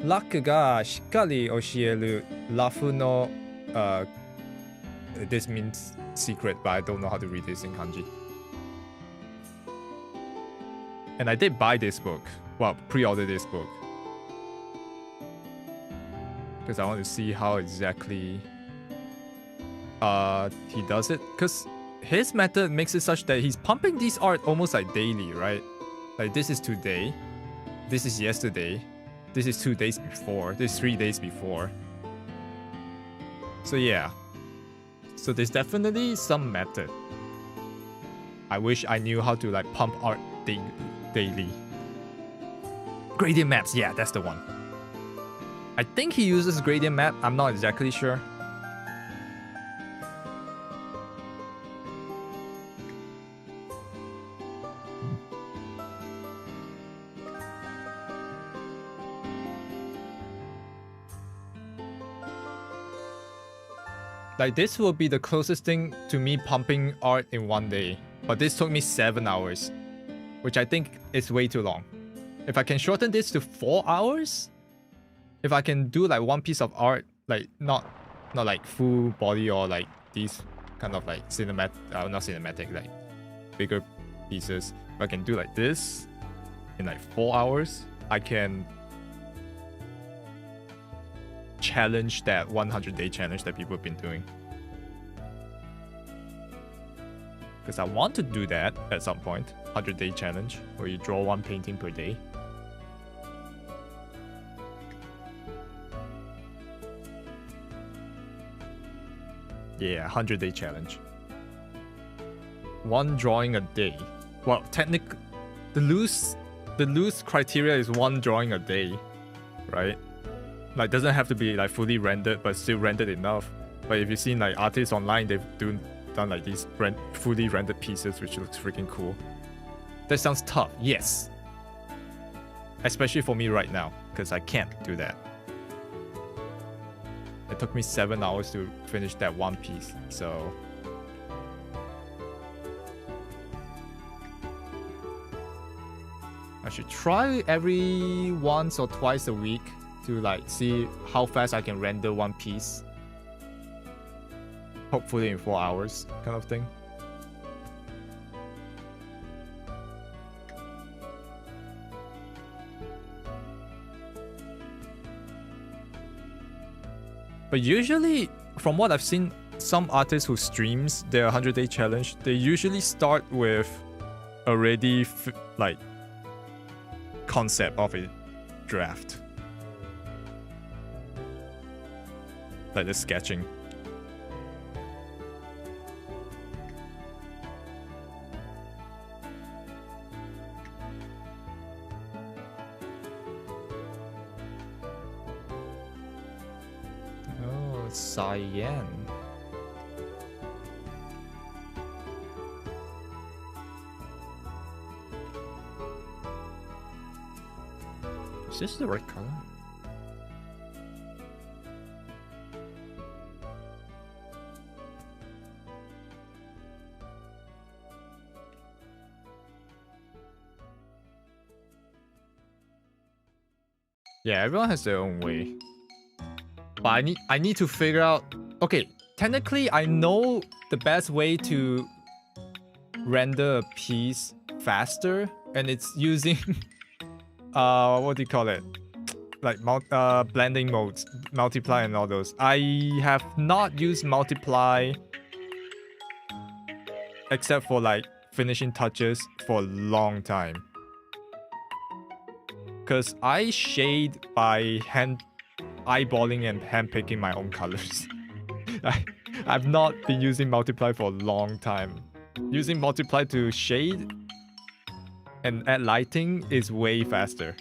ラクがしっかり教えるラフの this means secret, but I don't know how to read this in kanji. And I did buy this book. Well, pre-order this book. Because I want to see how exactly he does it. Because his method makes it such that he's pumping these art almost like daily, right? Like this is today, this is yesterday, this is 2 days before, this is 3 days before. So yeah. So there's definitely some method. I wish I knew how to like pump art daily. Gradient maps, yeah, that's the one. I think he uses gradient map, I'm not exactly sure. Like this will be the closest thing to me pumping art in 1 day. But this took me 7 hours, which I think is way too long. If I can shorten this to 4 hours, if I can do like one piece of art, like not like full body or like these kind of like cinematic, not cinematic, like bigger pieces. If I can do like this in like 4 hours, I can challenge that 100-day challenge that people have been doing. Because I want to do that at some point. 100-day challenge where you draw one painting per day. Yeah, 100-day challenge. One drawing a day. Well, technically, the loose criteria is one drawing a day, right? Like, doesn't have to be like fully rendered, but still rendered enough. But if you've seen like artists online, they've done like these fully rendered pieces, which looks freaking cool. That sounds tough, yes. especially for me right now, because I can't do that. It took me 7 hours to finish that one piece, so I should try every once or twice a week to like see how fast I can render one piece. Hopefully in 4 hours, kind of thing. But usually, from what I've seen, some artists who streams their 100-day challenge, they usually start with a ready like concept of a draft, like the sketching. Cyan. Is this the right color? Yeah, everyone has their own way. But I need to figure out. Okay, technically I know the best way to render a piece faster, and it's using what do you call it? Like blending modes, multiply and all those. I have not used multiply except for like finishing touches for a long time. Cause I shade by hand eyeballing and handpicking my own colors. I've not been using multiply for a long time. Using multiply to shade and add lighting is way faster.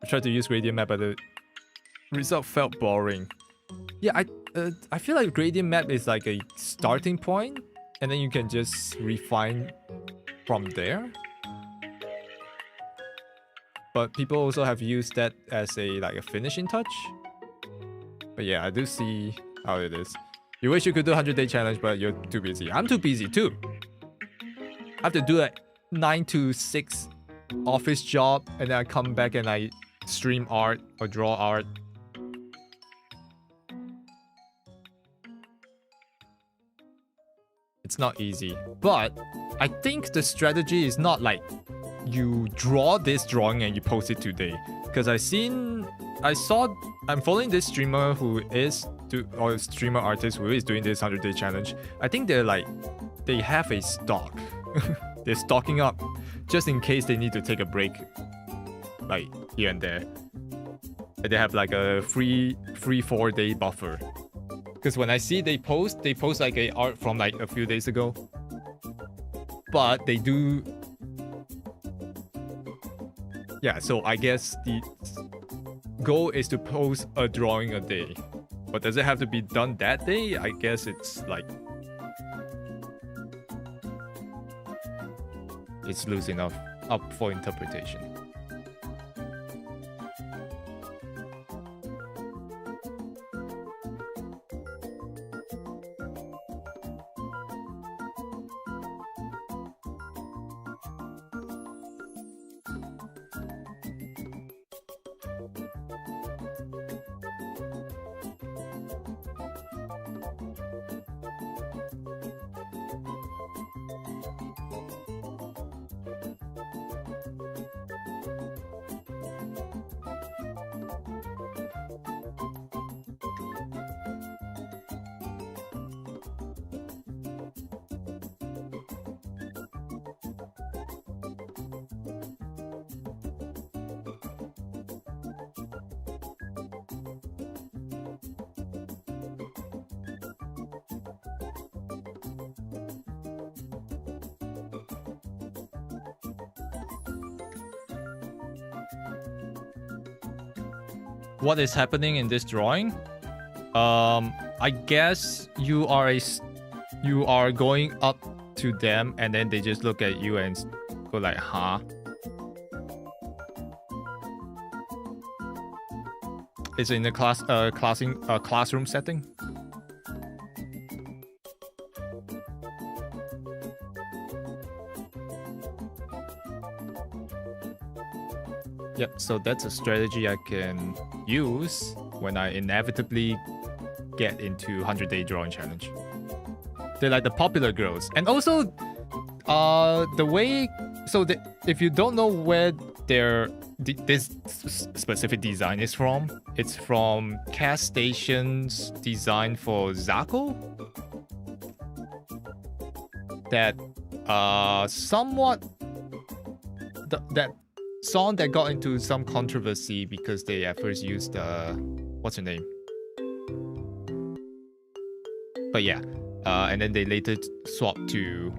I tried to use gradient map, but the result felt boring. Yeah, I feel like gradient map is like a starting point, and then you can just refine from there. But people also have used that as a finishing touch. But yeah, I do see how it is. You wish you could do 100-day challenge, but you're too busy. I'm too busy too. I have to do a 9 to 6 office job, and then I come back and I stream art or draw art. It's not easy. But I think the strategy is not like you draw this drawing and you post it today, because I'm following this streamer who is or streamer artist who is doing this 100-day challenge. I think they have a stock. They're stocking up just in case they need to take a break, like here and there. And they have like a free 4-day buffer. Because when I see they post like a art from like a few days ago. But they do. Yeah, so I guess the goal is to post a drawing a day. But does it have to be done that day? I guess it's like... it's loose enough, up for interpretation. What is happening in this drawing? I guess you are going up to them and then they just look at you and go like, huh? Is it in a classroom setting? Yep, so that's a strategy I can use when I inevitably get into 100-day drawing challenge. They're like the popular girls. And also, the way... So if you don't know where this specific design is from, it's from Cast Station's design for Zako. That somewhat... that song that got into some controversy because they at first used what's her name? But yeah, and then they later swapped to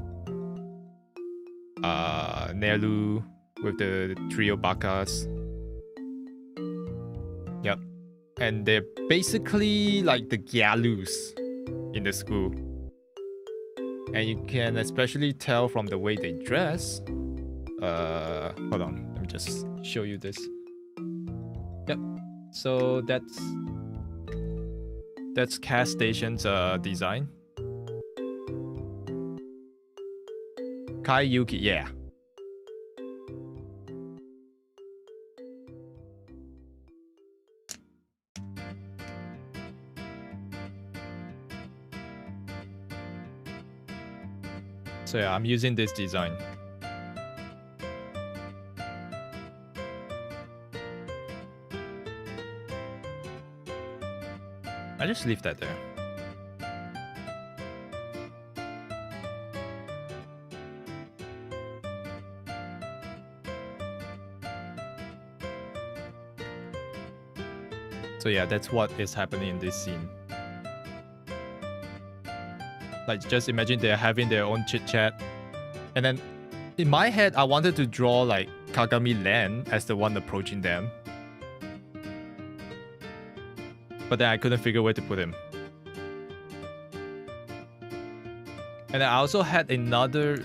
Nelu with the trio Bakas. Yep, and they're basically like the Gyalus in the school, and you can especially tell from the way they dress. Hold on. Just show you this. Yep. So that's Cast Station's design. Kai Yuki, yeah. So yeah, I'm using this design. I just leave that there. So yeah, that's what is happening in this scene. Like, just imagine they're having their own chit-chat. And then, in my head, I wanted to draw, like, Kagami Len as the one approaching them. But then I couldn't figure where to put him. And I also had another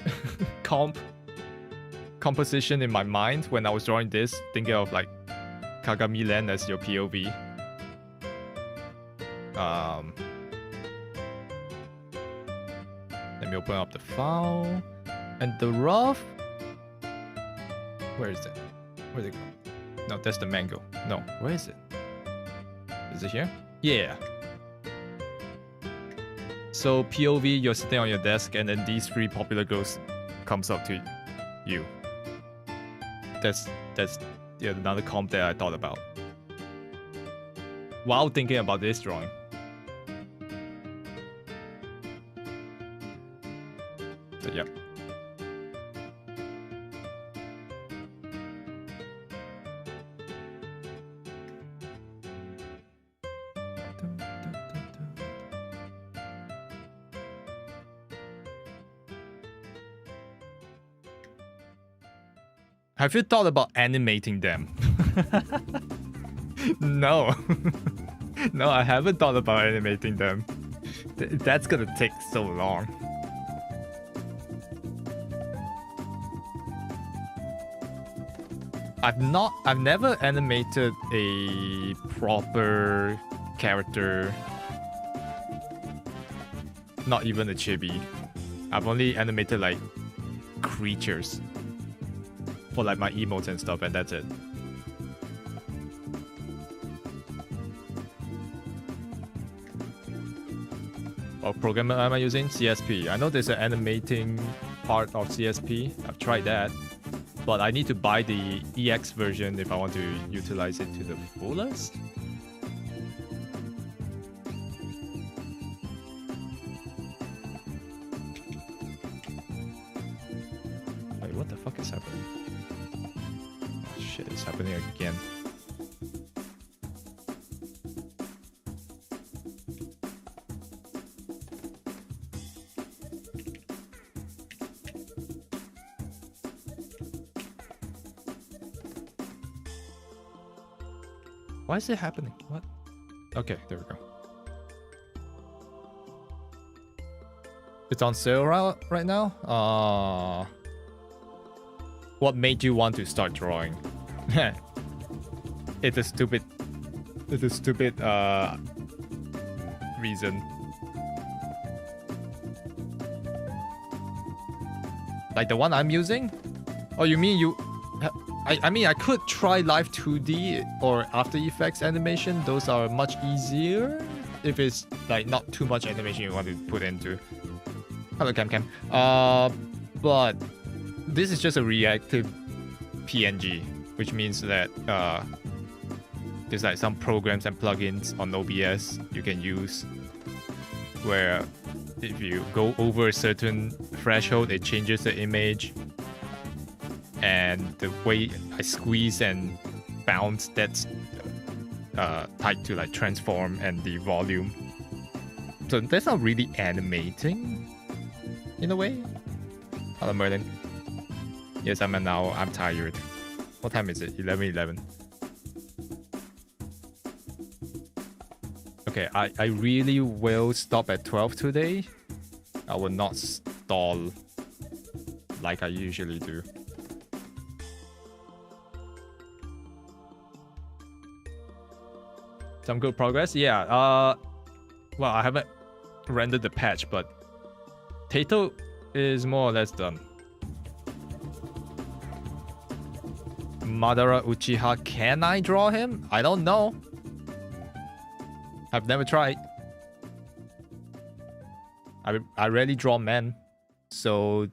composition in my mind when I was drawing this, thinking of like Kagami Len as your POV. Let me open up the file. And the rough... Where is it? Where'd it go? No, that's the mango. No, where is it? Is it here? Yeah. So POV, you're sitting on your desk, and then these three popular girls comes up to you. That's another comp that I thought about while thinking about this drawing. So yep. Have you thought about animating them? No. No, I haven't thought about animating them. That's gonna take so long. I've never animated a proper character. Not even a chibi. I've only animated like creatures for like my emotes and stuff, and that's it. What program am I using? CSP. I know there's an animating part of CSP. I've tried that, but I need to buy the EX version if I want to utilize it to the fullest. Wait, what the fuck is happening? Oh, shit, it's happening again. Why is it happening? What? Okay, there we go. It's on sale right now. What made you want to start drawing? It's a stupid reason. Like the one I'm using? Oh, you mean you... I mean, I could try Live 2D or After Effects animation. Those are much easier if it's like not too much animation you want to put into. Hello, Cam. But this is just a reactive PNG, which means that there's like some programs and plugins on OBS you can use where if you go over a certain threshold, it changes the image. And the way I squeeze and bounce, that's tied to like transform and the volume. So that's not really animating in a way. Hello, Merlin. Yes, I'm tired. What time is it? 11:11. Okay, I really will stop at 12 today. I will not stall like I usually do. Some good progress? Yeah, well, I haven't rendered the patch, but Tato is more or less done. Madara Uchiha, can I draw him? I don't know. I've never tried. I rarely draw men, so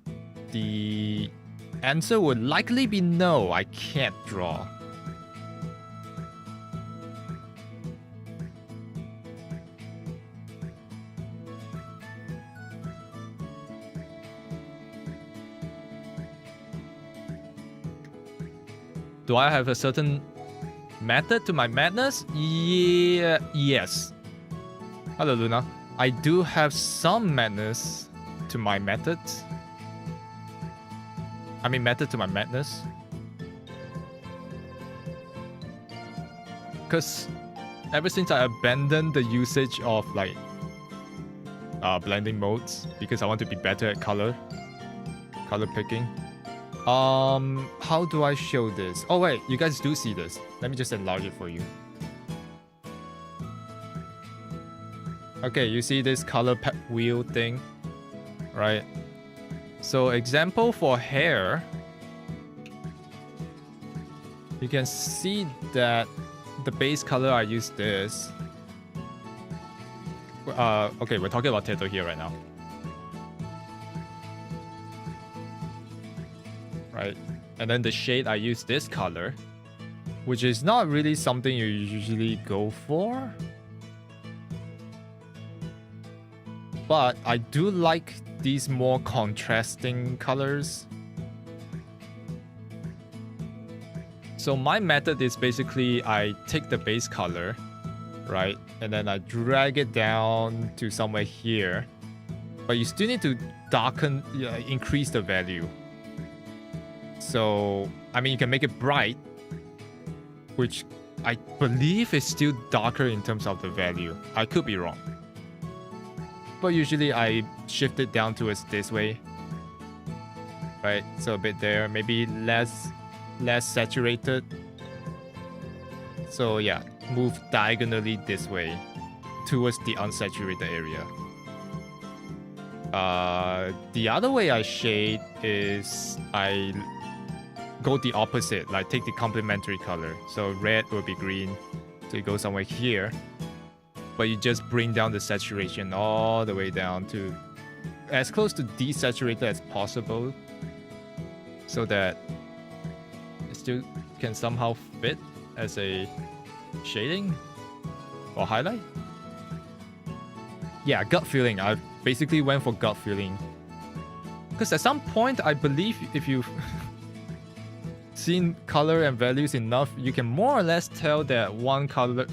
the answer would likely be no, I can't draw. Do I have a certain method to my madness? Yeah, yes. Hello, Luna. I do have some madness to my methods. I mean, method to my madness. Because ever since I abandoned the usage of like blending modes because I want to be better at color picking. How do I show this? Oh wait, you guys do see this. Let me just enlarge it for you. Okay, you see this color wheel thing, right? So example for hair, you can see that the base color I use this. Okay, we're talking about Tato here right now. Right, and then the shade I use this color, which is not really something you usually go for, but I do like these more contrasting colors. So my method is basically I take the base color, right, and then I drag it down to somewhere here, but you still need to darken, increase the value. So, I mean, you can make it bright, which I believe is still darker in terms of the value. I could be wrong. But usually I shift it down towards this way. Right, so a bit there, maybe less saturated. So yeah, move diagonally this way towards the unsaturated area. The other way I shade is I go the opposite, like take the complementary color. So red will be green, so you go somewhere here, but you just bring down the saturation all the way down to as close to desaturated as possible, so that it still can somehow fit as a shading or highlight. Yeah, gut feeling. I basically went for gut feeling, because at some point I believe if you've seen color and values enough, you can more or less tell that one color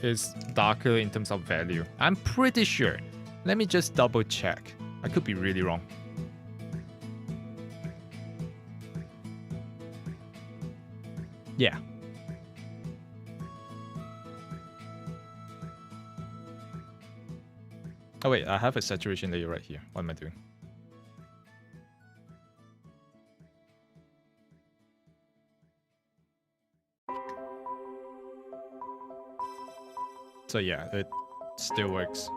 is darker in terms of value. I'm pretty sure. Let me just double check. I could be really wrong. Yeah. Oh wait, I have a saturation layer right here. What am I doing? So yeah, it still works.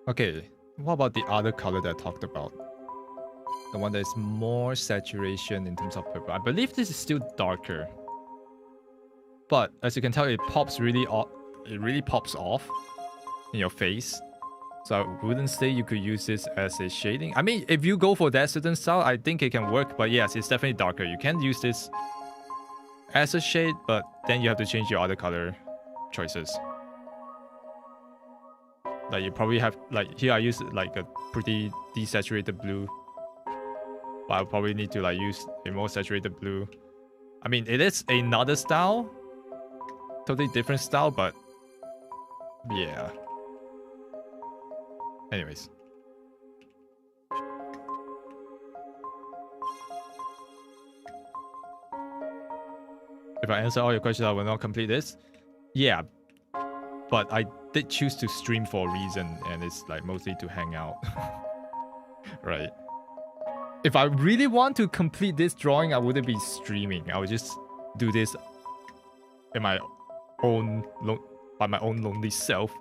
Okay, what about the other color that I talked about? The one that is more saturation in terms of purple. I believe this is still darker. But as you can tell, it pops really off. It really pops off in your face. So I wouldn't say you could use this as a shading. I mean, if you go for that certain style, I think it can work. But yes, it's definitely darker. You can use this as a shade, but then you have to change your other color choices. Like you probably have, like here I use like a pretty desaturated blue, but I'll probably need to like use a more saturated blue. I mean, it is another style, totally different style, but yeah. Anyways. If I answer all your questions, I will not complete this. Yeah, but I did choose to stream for a reason, and it's like mostly to hang out. Right. If I really want to complete this drawing, I wouldn't be streaming. I would just do this in my own by my own lonely self.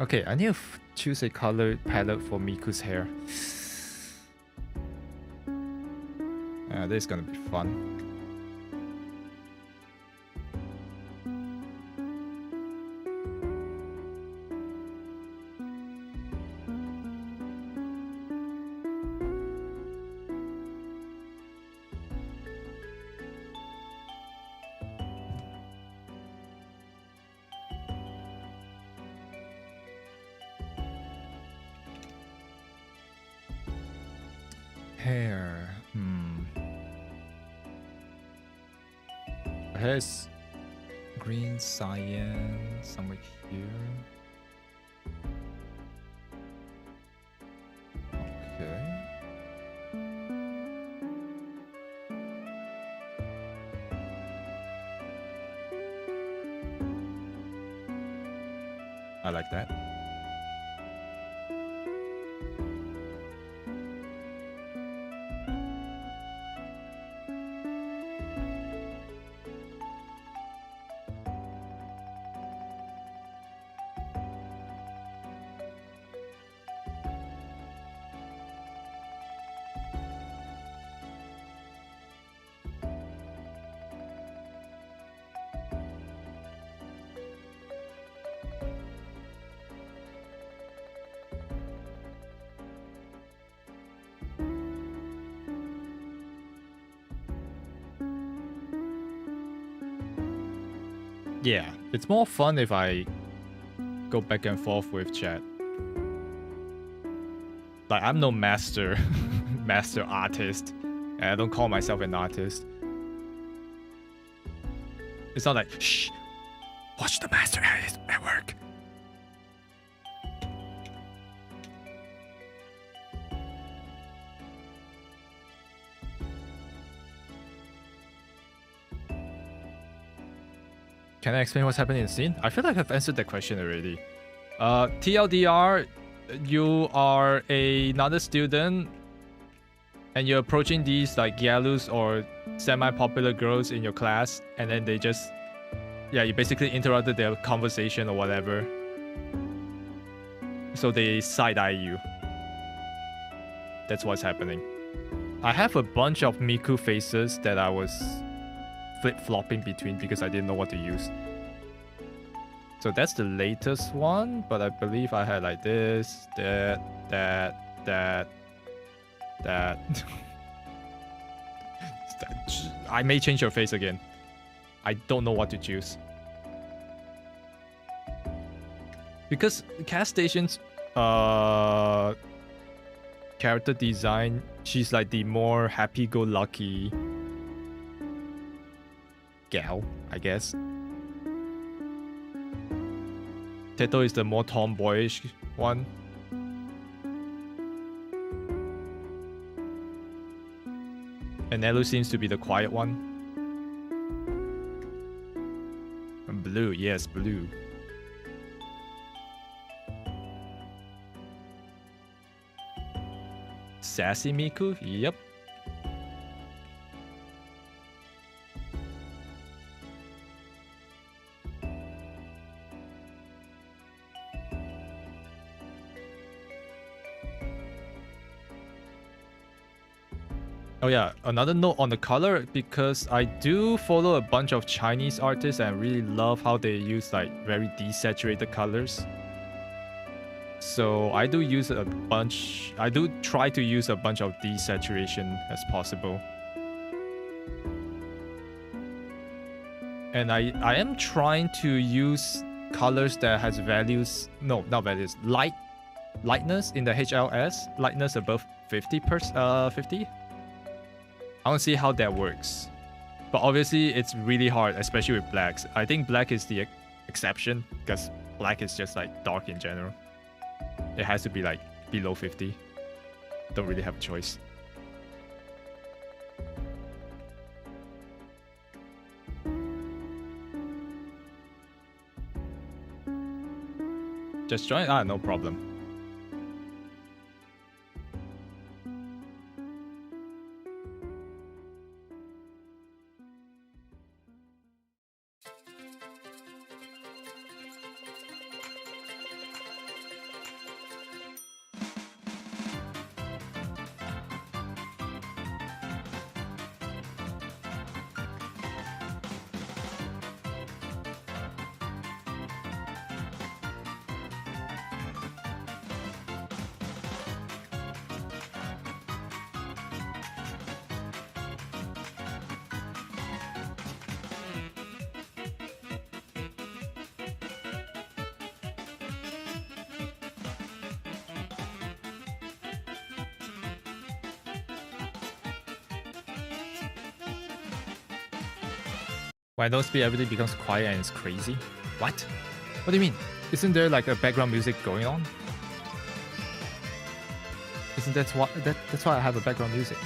Okay, I need to choose a color palette for Miku's hair. This is gonna be fun. Hair. Hair's green, cyan, somewhere here. Okay. I like that. Yeah, it's more fun if I go back and forth with chat. Like, I'm no master artist, and I don't call myself an artist. It's not like, shh, watch the master artist at work. Can I explain what's happening in the scene? I feel like I've answered that question already. TLDR, you are another student and you're approaching these like gyalus or semi-popular girls in your class, and then they just, yeah, you basically interrupted their conversation or whatever. So they side-eye you. That's what's happening. I have a bunch of Miku faces that I was flip-flopping between because I didn't know what to use. So that's the latest one, but I believe I had like this, that. I may change your face again. I don't know what to choose. Because Cat Station's character design, she's like the more happy-go-lucky gal, I guess. Teto is the more tomboyish one. And Elu seems to be the quiet one. And blue, yes, blue. Sassy Miku, yep. Oh yeah, another note on the color, because I do follow a bunch of Chinese artists and I really love how they use like very desaturated colors. So I do use a bunch, I do try to use a bunch of desaturation as possible. And I am trying to use colors that has values, no, not values, lightness in the HLS, lightness above 50 I want to see how that works. But obviously, it's really hard, especially with blacks. I think black is the exception, because black is just like dark in general. It has to be like below 50. Don't really have a choice. Just join? Ah, no problem. When I don't speak, everything becomes quiet and it's crazy. What? What do you mean? Isn't there like a background music going on? Isn't that's why I have a background music?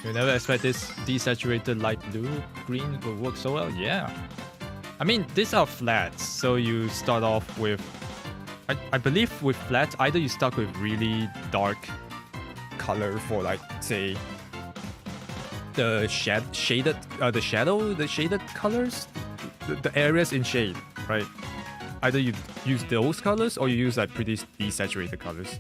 You never expect this desaturated light blue green will work so well? Yeah. I mean, these are flats, so you start off with, I believe with flats, either you start with really dark color for like, say, the shaded colors, the areas in shade, right? Either you use those colors or you use like pretty desaturated colors.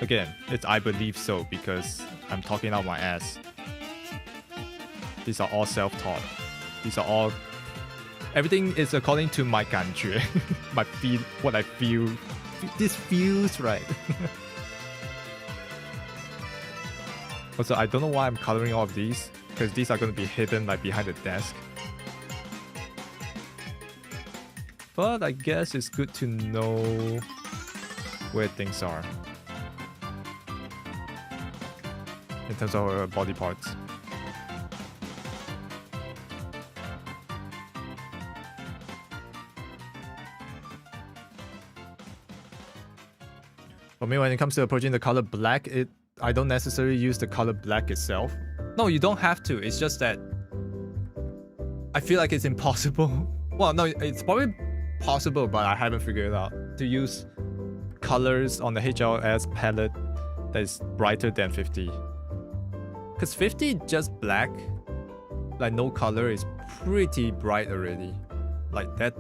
Again, it's I believe so because I'm talking out my ass. These are all self-taught. These are all... Everything is according to my 感觉, what I feel. This feels right. Also, I don't know why I'm coloring all of these, because these are going to be hidden like behind the desk. But I guess it's good to know where things are in terms of our body parts. For me, when it comes to approaching the color black, I don't necessarily use the color black itself. No, you don't have to. It's just that I feel like it's impossible. Well, no, it's probably possible, but I haven't figured it out. To use colors on the HLS palette that is brighter than 50. Because 50 just black, like no color, is pretty bright already. Like that.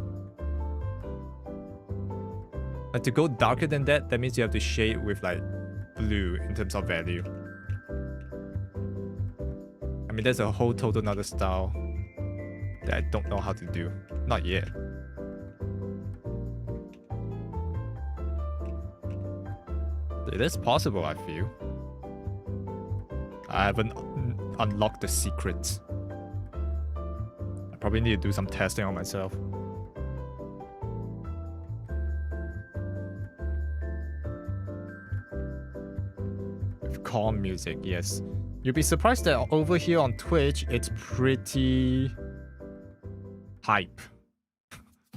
Like to go darker than that, that means you have to shade with like blue in terms of value. I mean, there's a whole total another style that I don't know how to do. Not yet. It is possible, I feel. I haven't unlocked the secrets. I probably need to do some testing on myself. With calm music, yes. You'll be surprised that over here on Twitch, it's pretty hype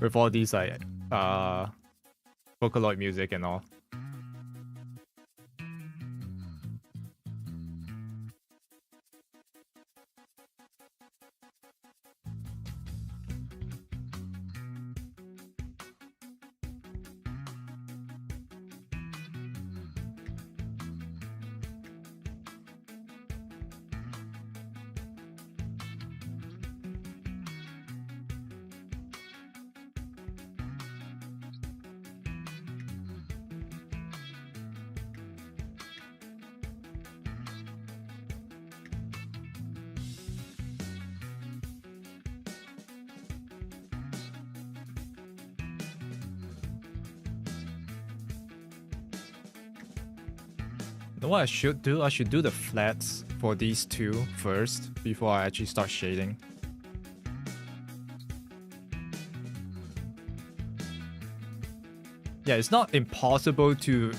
with all these like Vocaloid music and all. You know what I should do? I should do the flats for these two first before I actually start shading. Yeah, it's not impossible to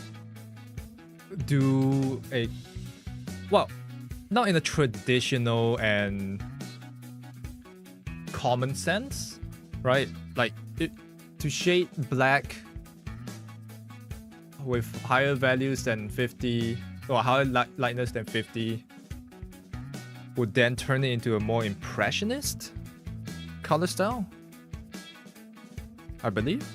do a... Well, not in a traditional and common sense, right? Like, to shade black with higher values than 50 or higher lightness than 50 would then turn it into a more impressionist color style, I believe.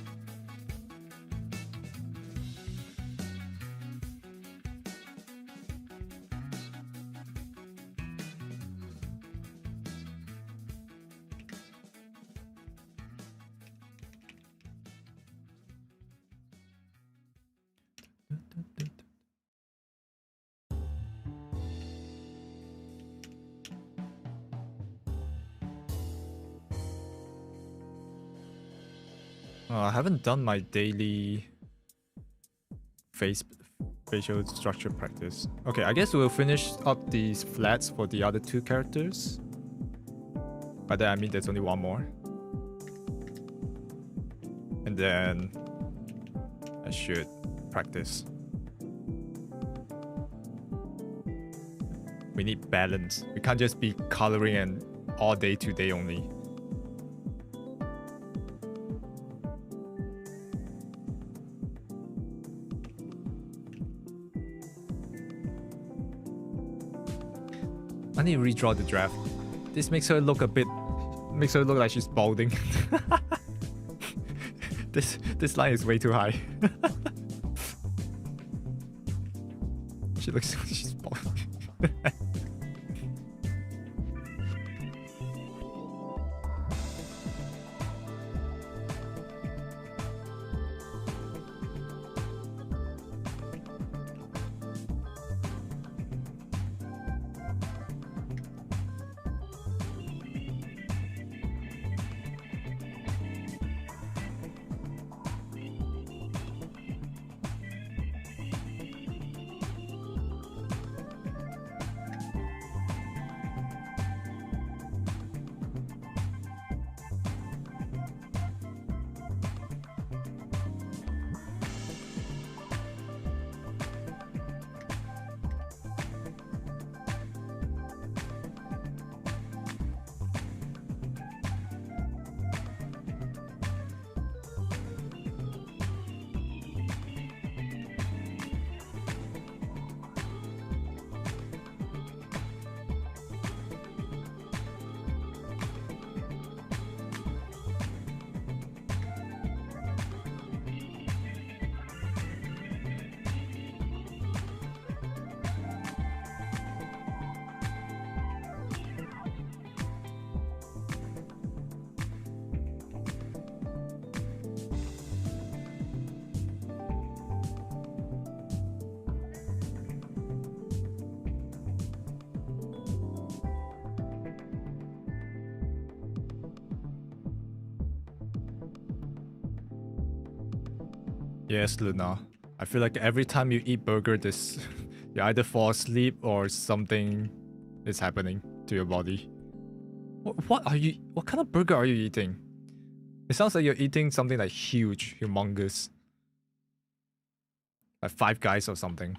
I haven't done my daily facial structure practice. Okay, I guess we'll finish up these flats for the other two characters. By that I mean there's only one more. And then I should practice. We need balance. We can't just be coloring and all day today only. I need to redraw the draft. This makes her look like she's balding. This line is way too high. She looks like she's balding. Yes, Luna. I feel like every time you eat burger, you either fall asleep or something is happening to your body. What kind of burger are you eating? It sounds like you're eating something like huge, humongous. Like Five Guys or something.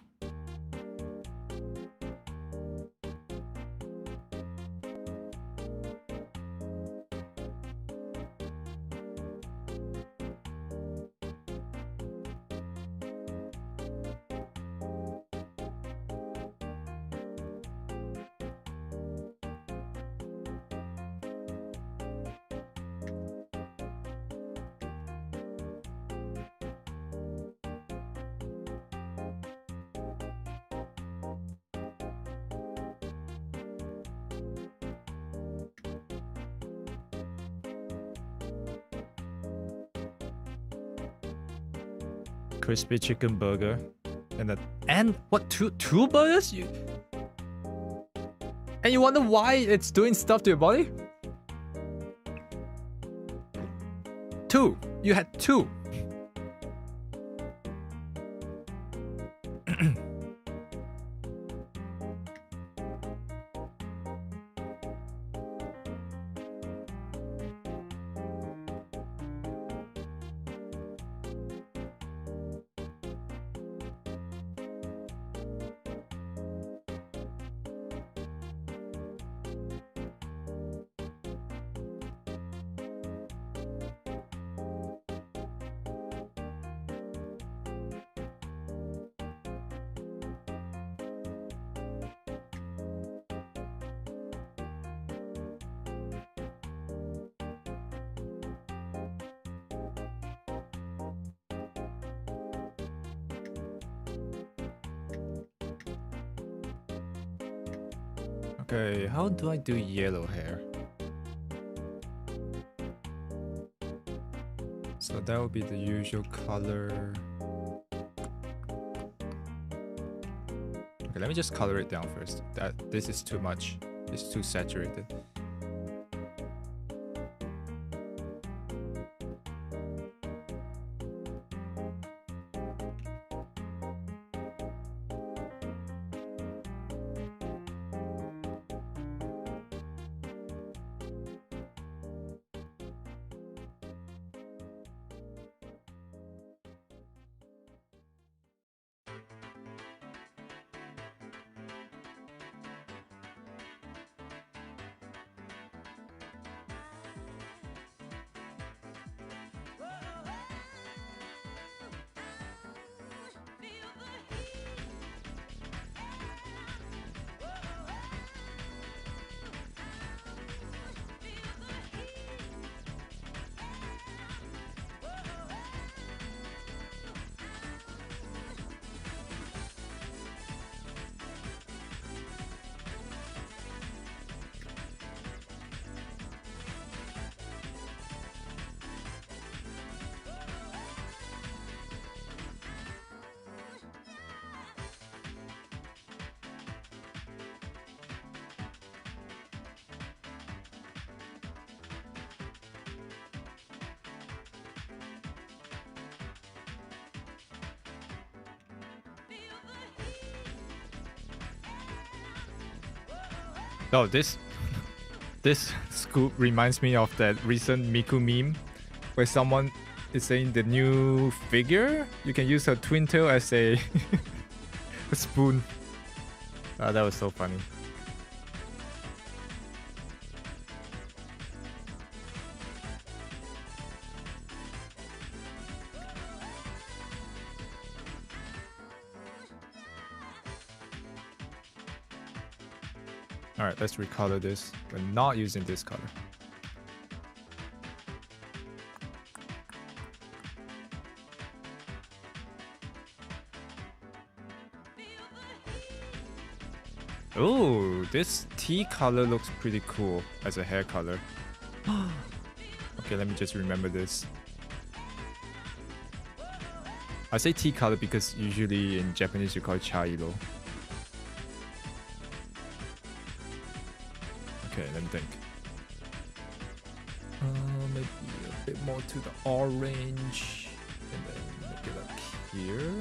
crispy chicken burger, and what, two burgers? And you wonder why it's doing stuff to your body? Two. You had two. Okay, how do I do yellow hair? So that would be the usual color. Okay, let me just color it down first. This is too much. It's too saturated. Oh, this scoop reminds me of that recent Miku meme where someone is saying the new figure, you can use her twin tail as a, a spoon. That was so funny. Alright, let's recolor this. We're not using this color. Oh, this tea color looks pretty cool as a hair color. Okay, let me just remember this. I say tea color because usually in Japanese you call it chairo. Okay, let me think. Maybe a bit more to the orange, and then make it up here.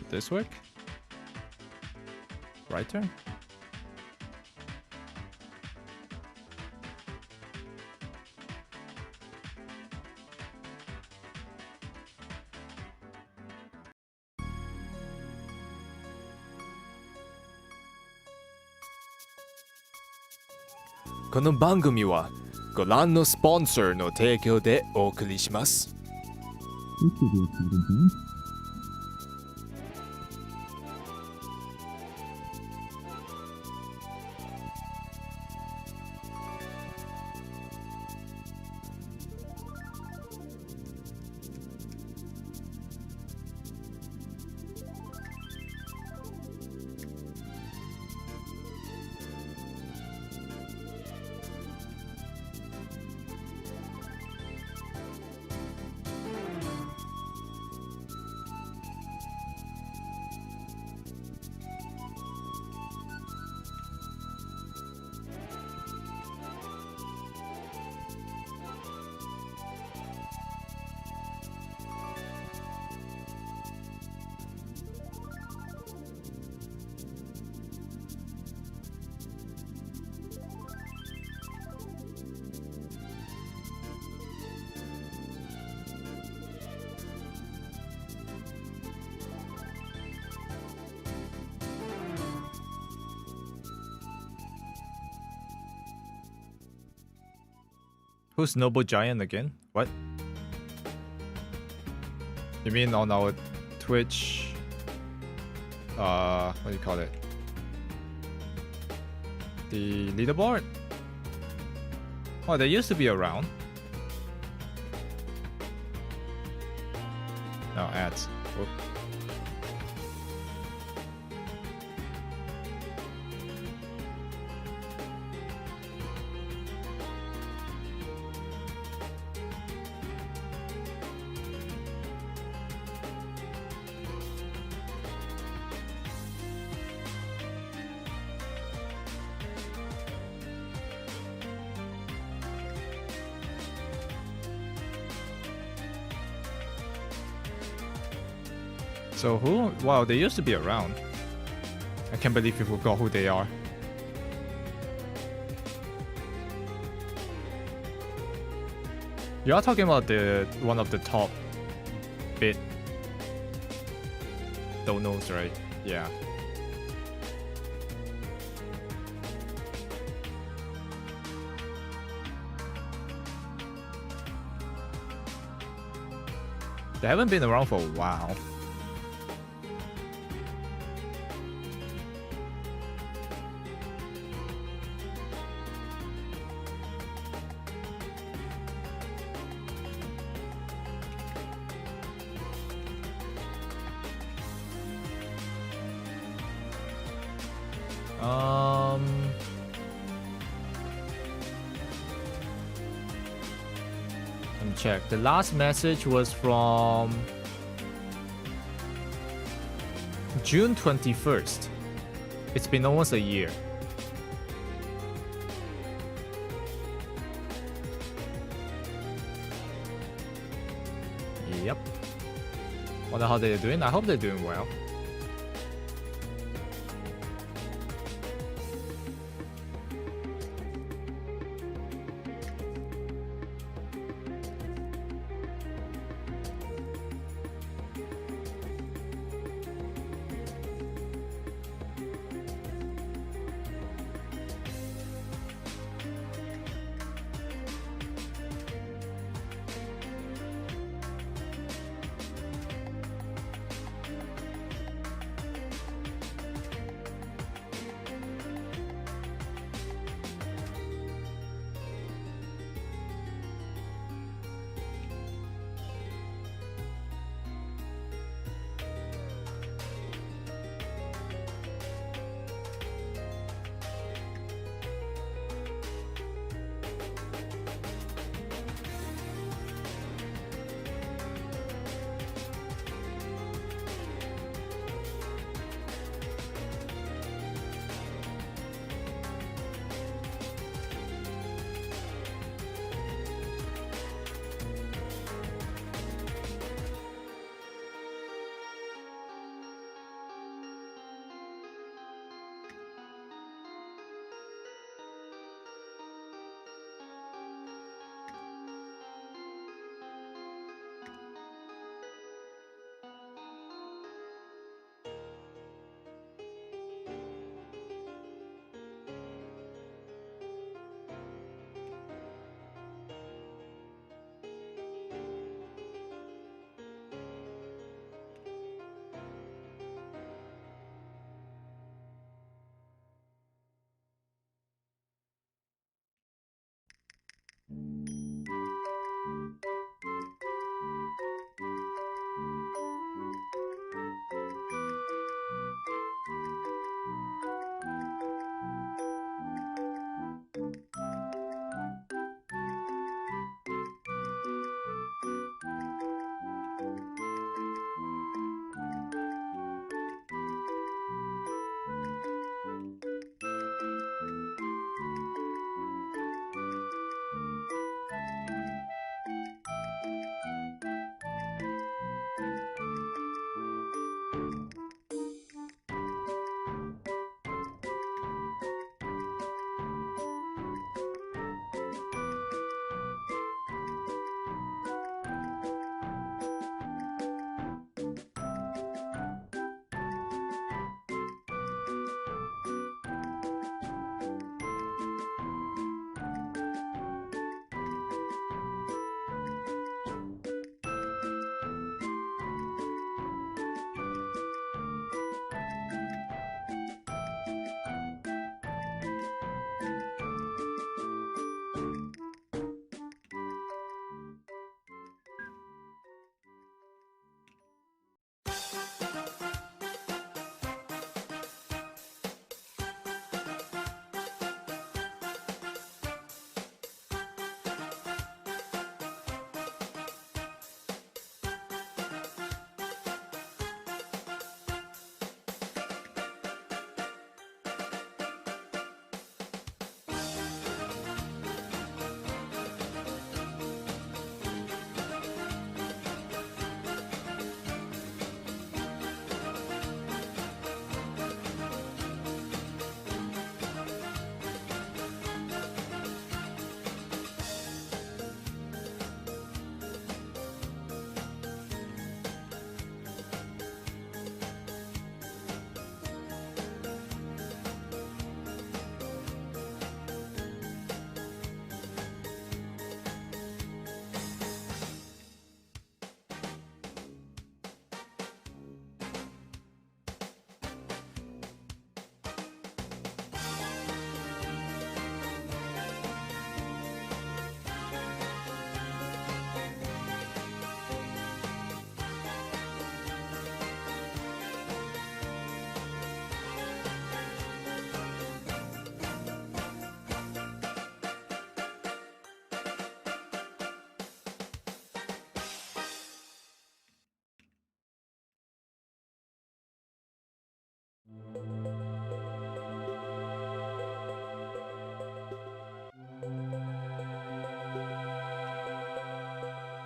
Would this work? Right turn?この番組はご覧のスポンサーの提供でお送りします。Who's Noble Giant again? What? You mean on our Twitch? What do you call it? The leaderboard? Oh, they used to be around. No, ads. Whoop. So who? Wow, they used to be around. I can't believe you forgot who they are. You are talking about the one of the top bit donos, right? Yeah. They haven't been around for a while. Let me check. The last message was from June 21st. It's been almost a year. Yep. Wonder how they're doing. I hope they're doing well.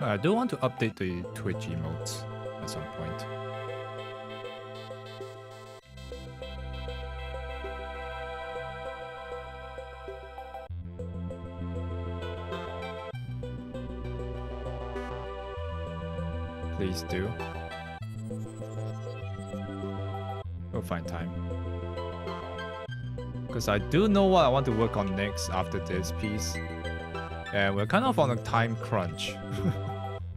I do want to update the Twitch emotes at some point. Please do. We'll find time. Because I do know what I want to work on next after this piece. And we're kind of on a time crunch.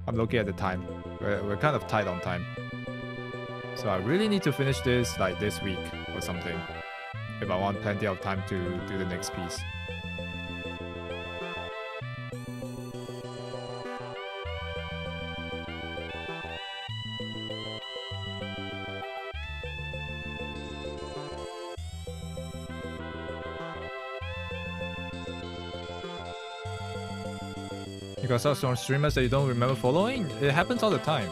I'm looking at the time. We're kind of tight on time. So I really need to finish this like this week or something. If I want plenty of time to do the next piece. You got subs from streamers that you don't remember following? It happens all the time.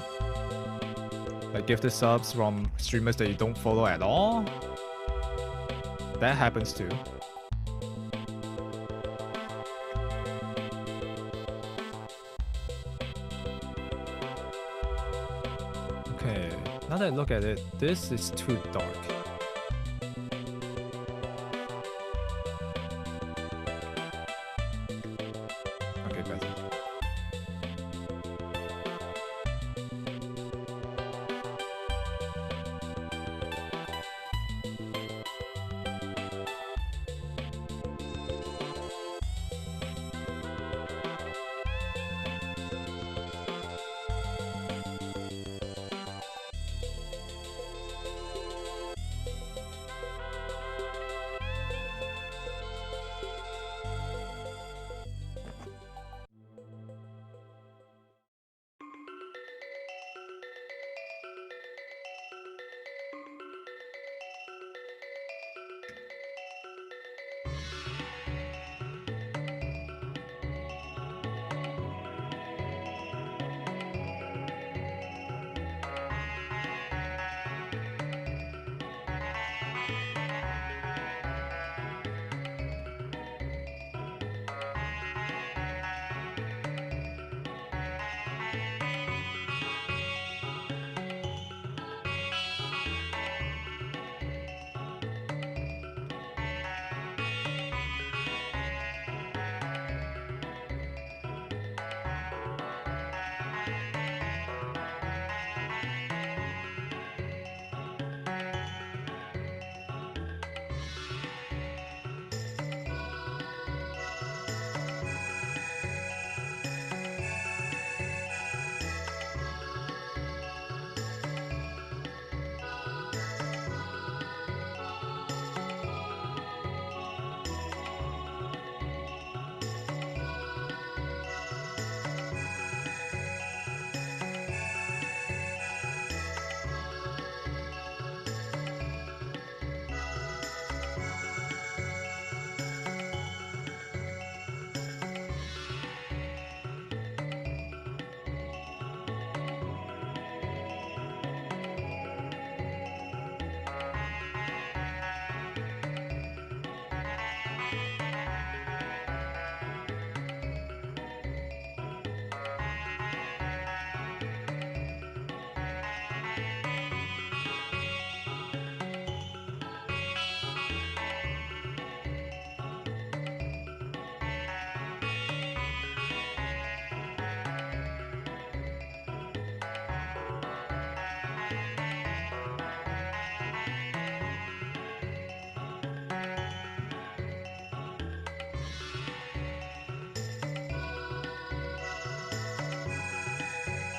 Like gifted subs from streamers that you don't follow at all. That happens too. Okay, now that I look at it, this is too dark. Okay, better.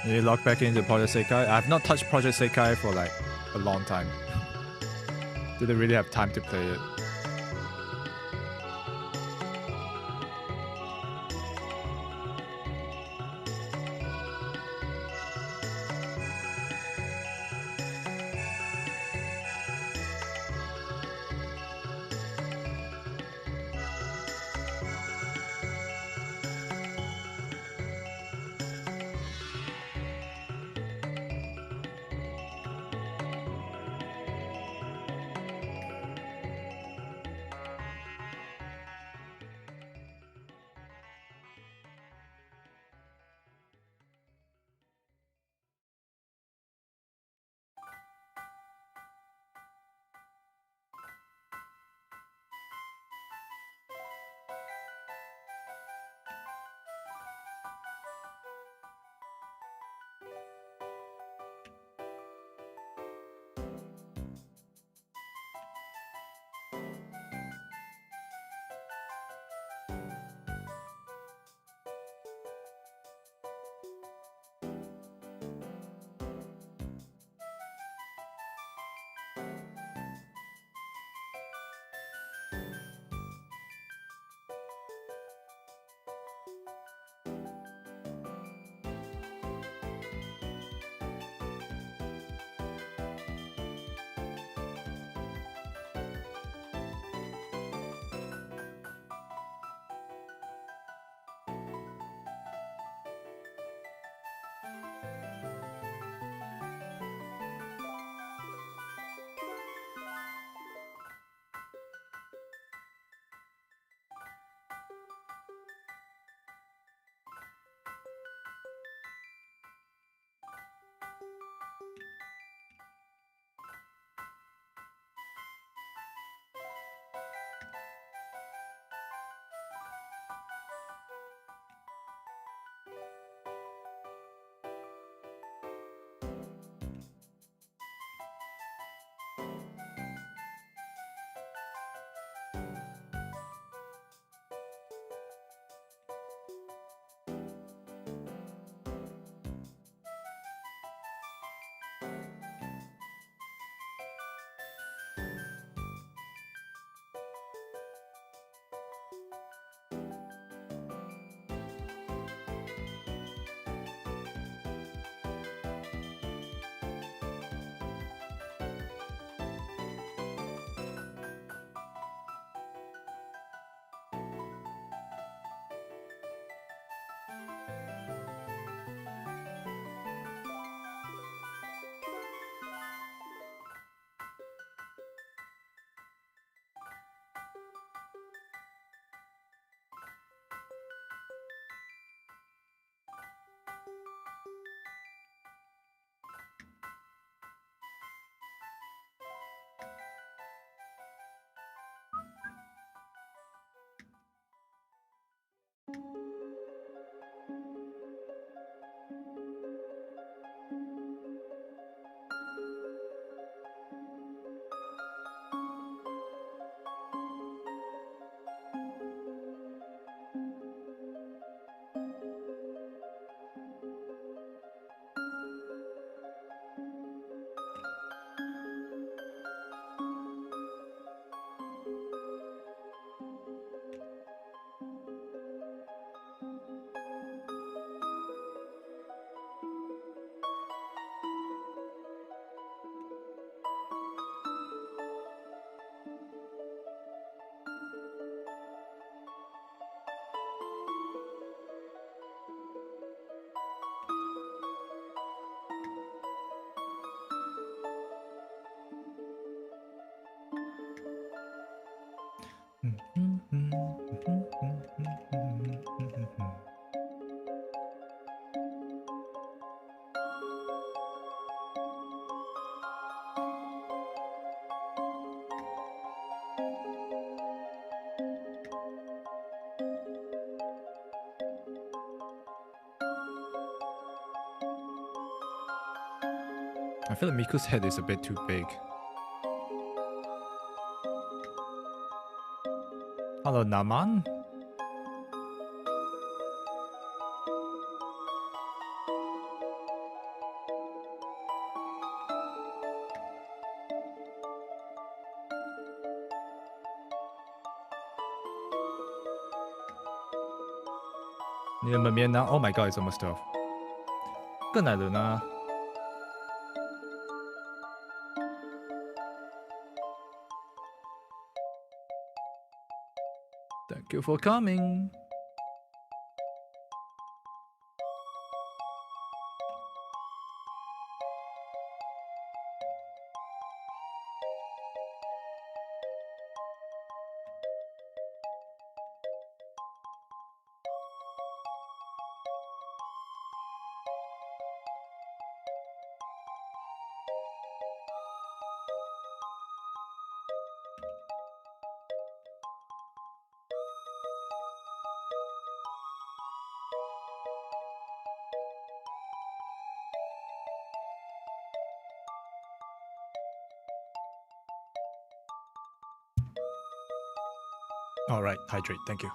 You log back into Project Sekai? I have not touched Project Sekai for like a long time. Didn't really have time to play it. I feel like Miku's head is a bit too big. Hello, Naman. Oh my god, it's almost 12. Good night, Luna. Thank you for coming. All right, hydrate. Thank you.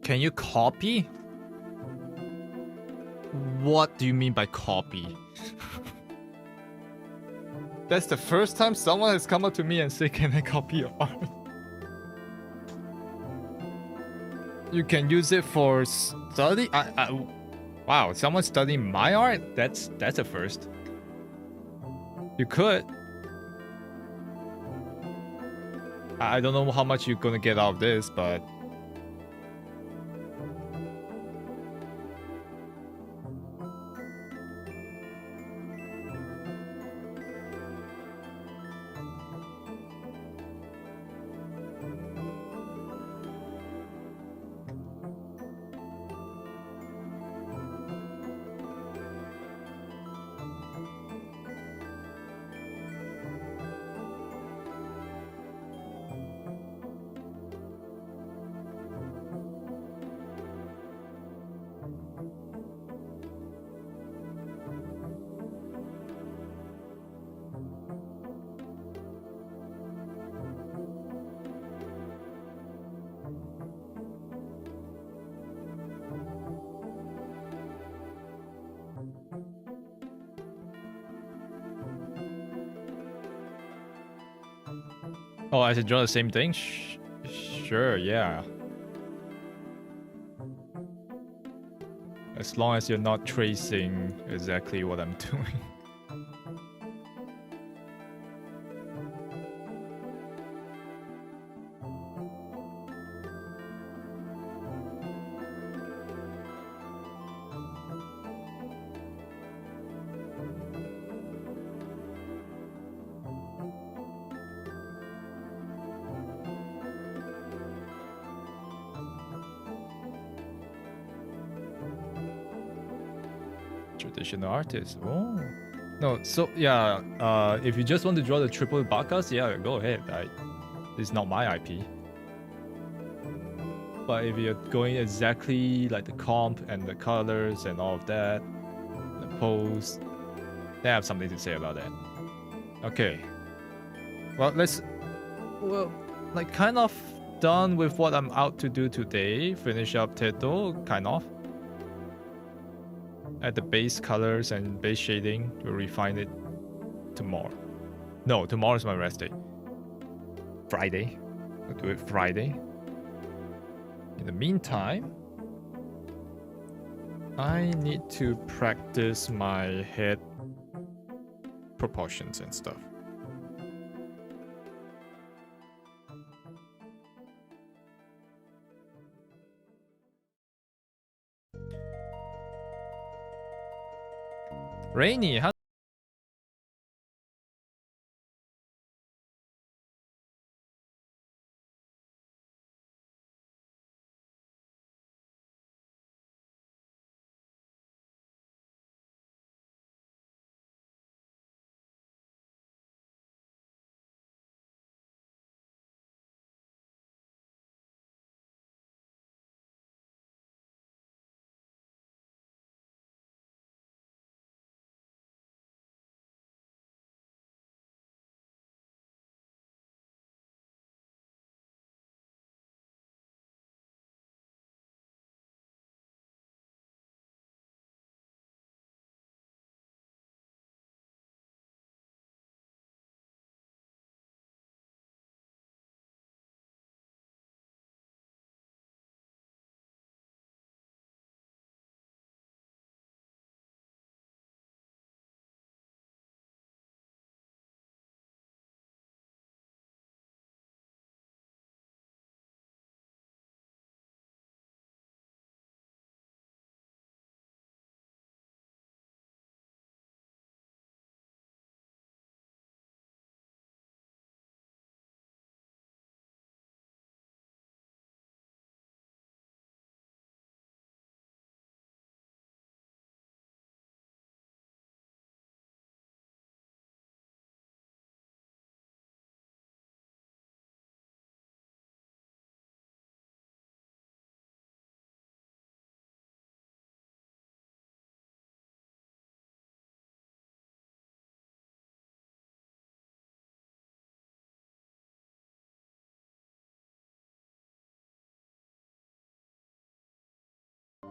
Can you copy? What do you mean by copy? That's the first time someone has come up to me and said, can I copy your art? You can use it for study? Wow, someone studying my art? That's a first. You could. I don't know how much you're gonna get out of this, but... Oh, I should draw the same thing? Sure, yeah. As long as you're not tracing exactly what I'm doing. Traditional artist. Oh no, so yeah. If you just want to draw the triple bakas, yeah, go ahead. It's not my IP. But if you're going exactly like the comp and the colors and all of that, the pose, they have something to say about that. Okay. Well, like kind of done with what I'm out to do today. Finish up Teto, kind of. add the base colors and base shading. We'll refine it tomorrow. No, tomorrow is my rest day. Friday. I'll do it Friday. In the meantime, I need to practice my head proportions and stuff. Rainy, how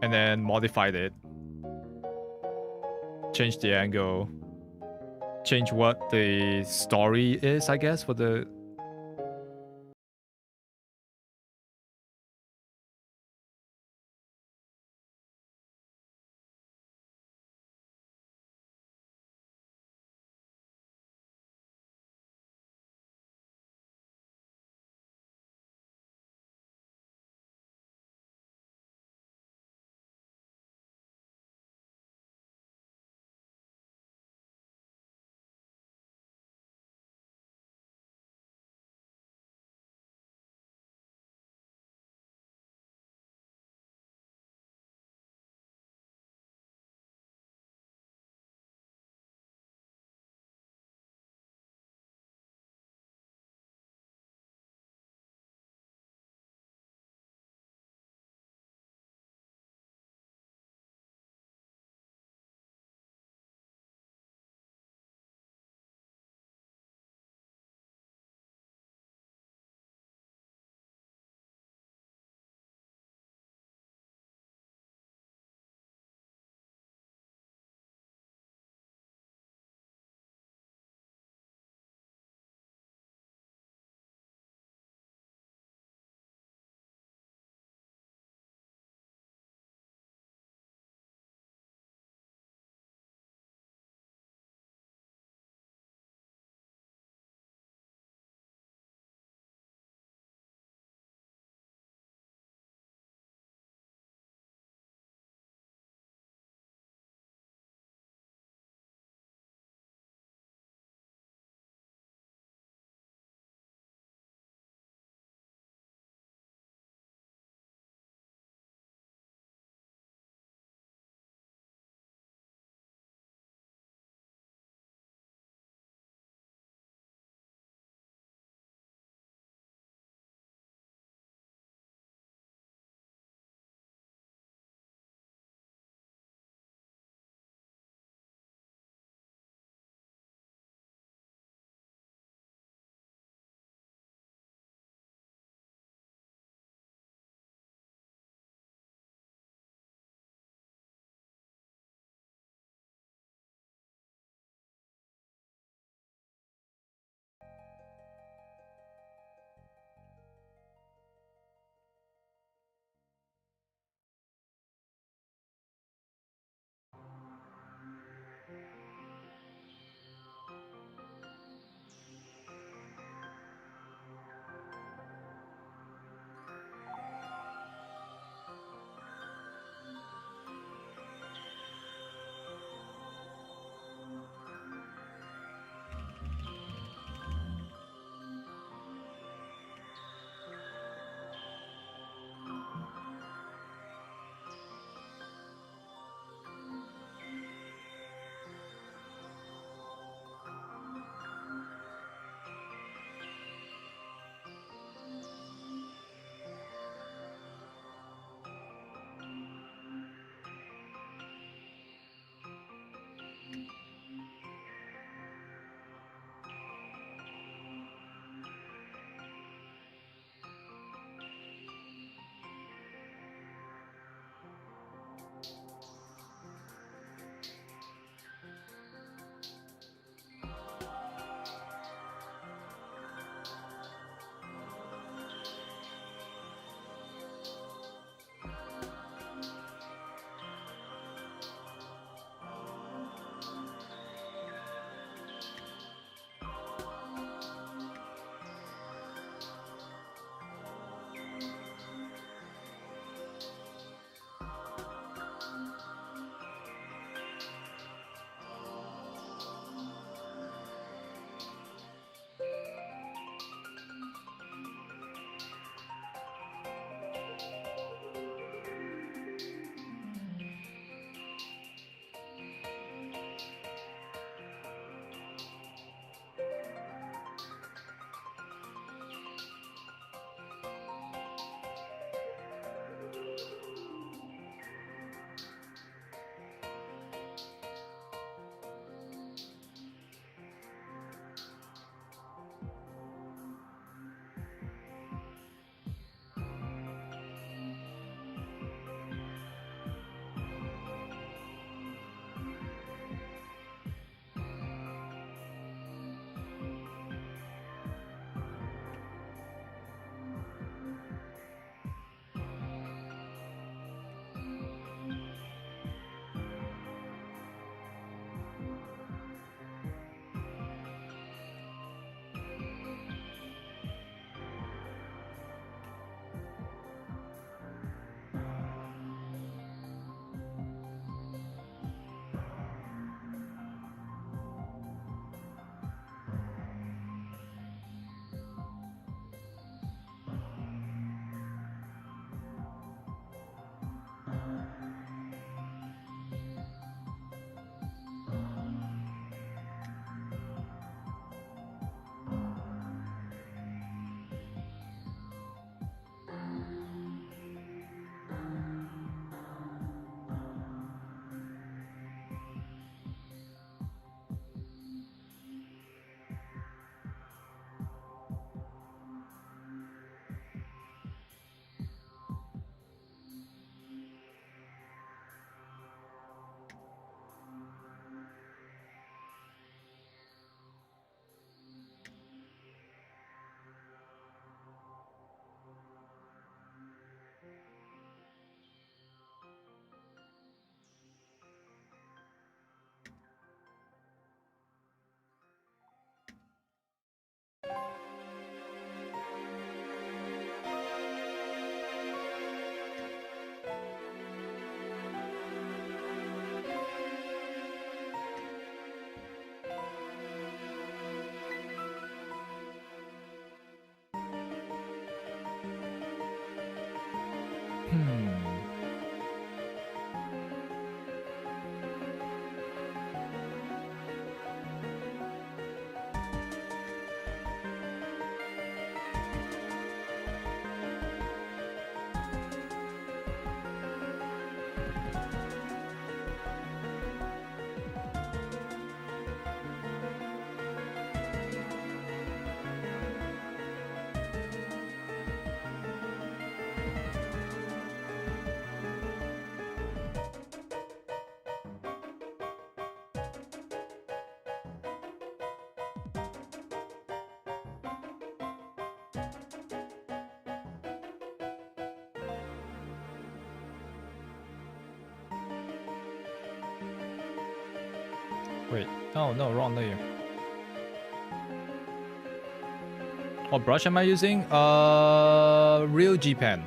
and then modified it. Change the angle. Change what the story is, I guess, for the Wait, oh no, wrong layer. What brush am I using? Real G pen.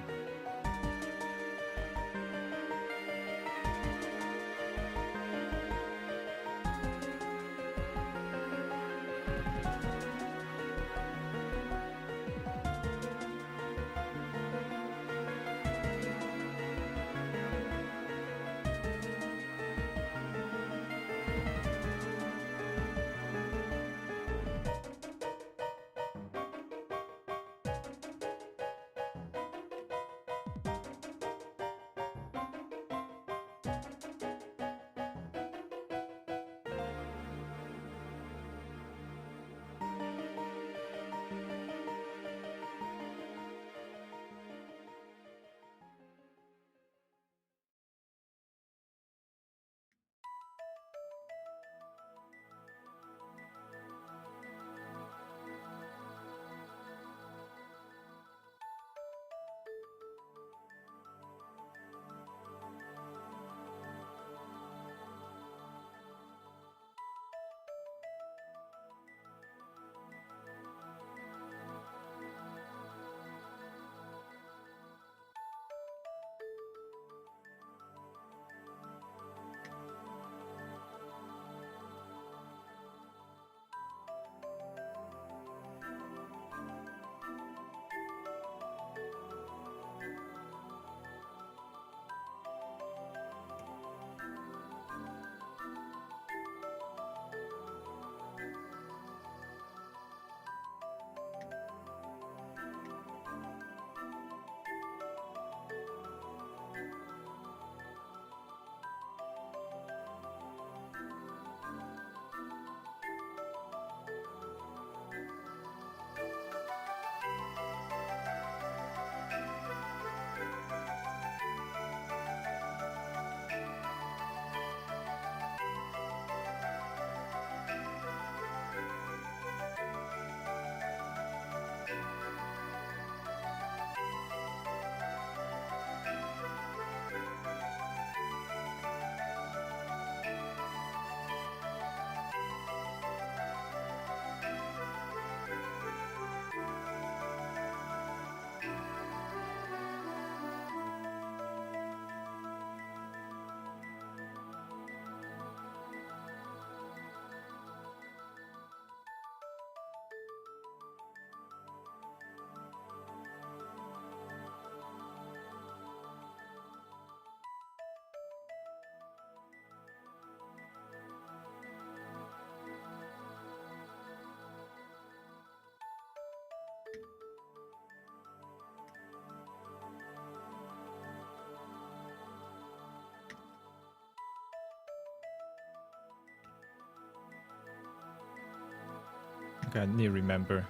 Okay, I need to remember.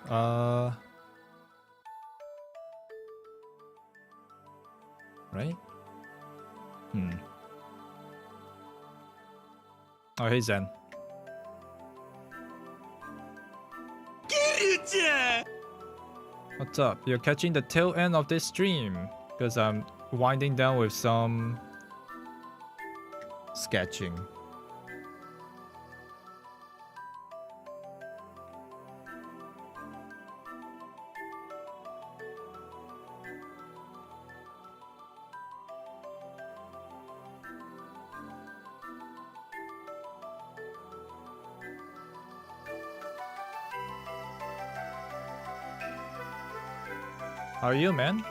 Right? Oh, hey Zen. What's up? You're catching the tail end of this stream because I'm winding down with some sketching. How are you, man?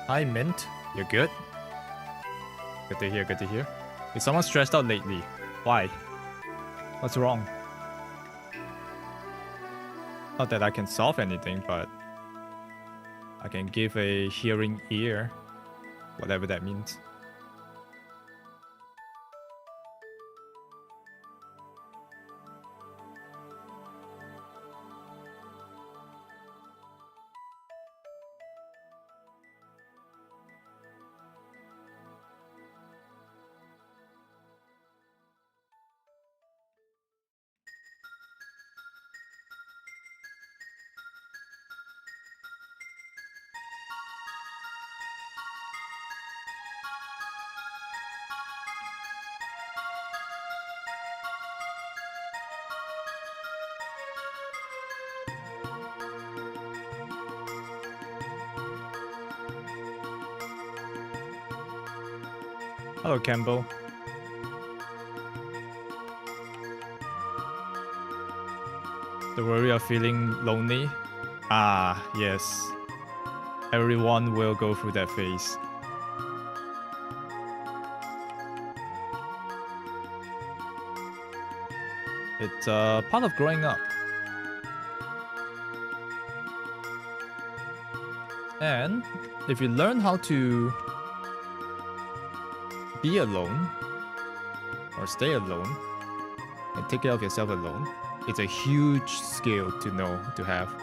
Hi, Mint. You're good? Good to hear, good to hear. Is someone stressed out lately? Why? What's wrong? Not that I can solve anything, but I can give a hearing ear, whatever that means. Hello, Campbell. The worry of feeling lonely? Ah, yes. Everyone will go through that phase. It's part of growing up. And if you learn how to be alone or stay alone and take care of yourself alone, it's a huge skill to know, to have.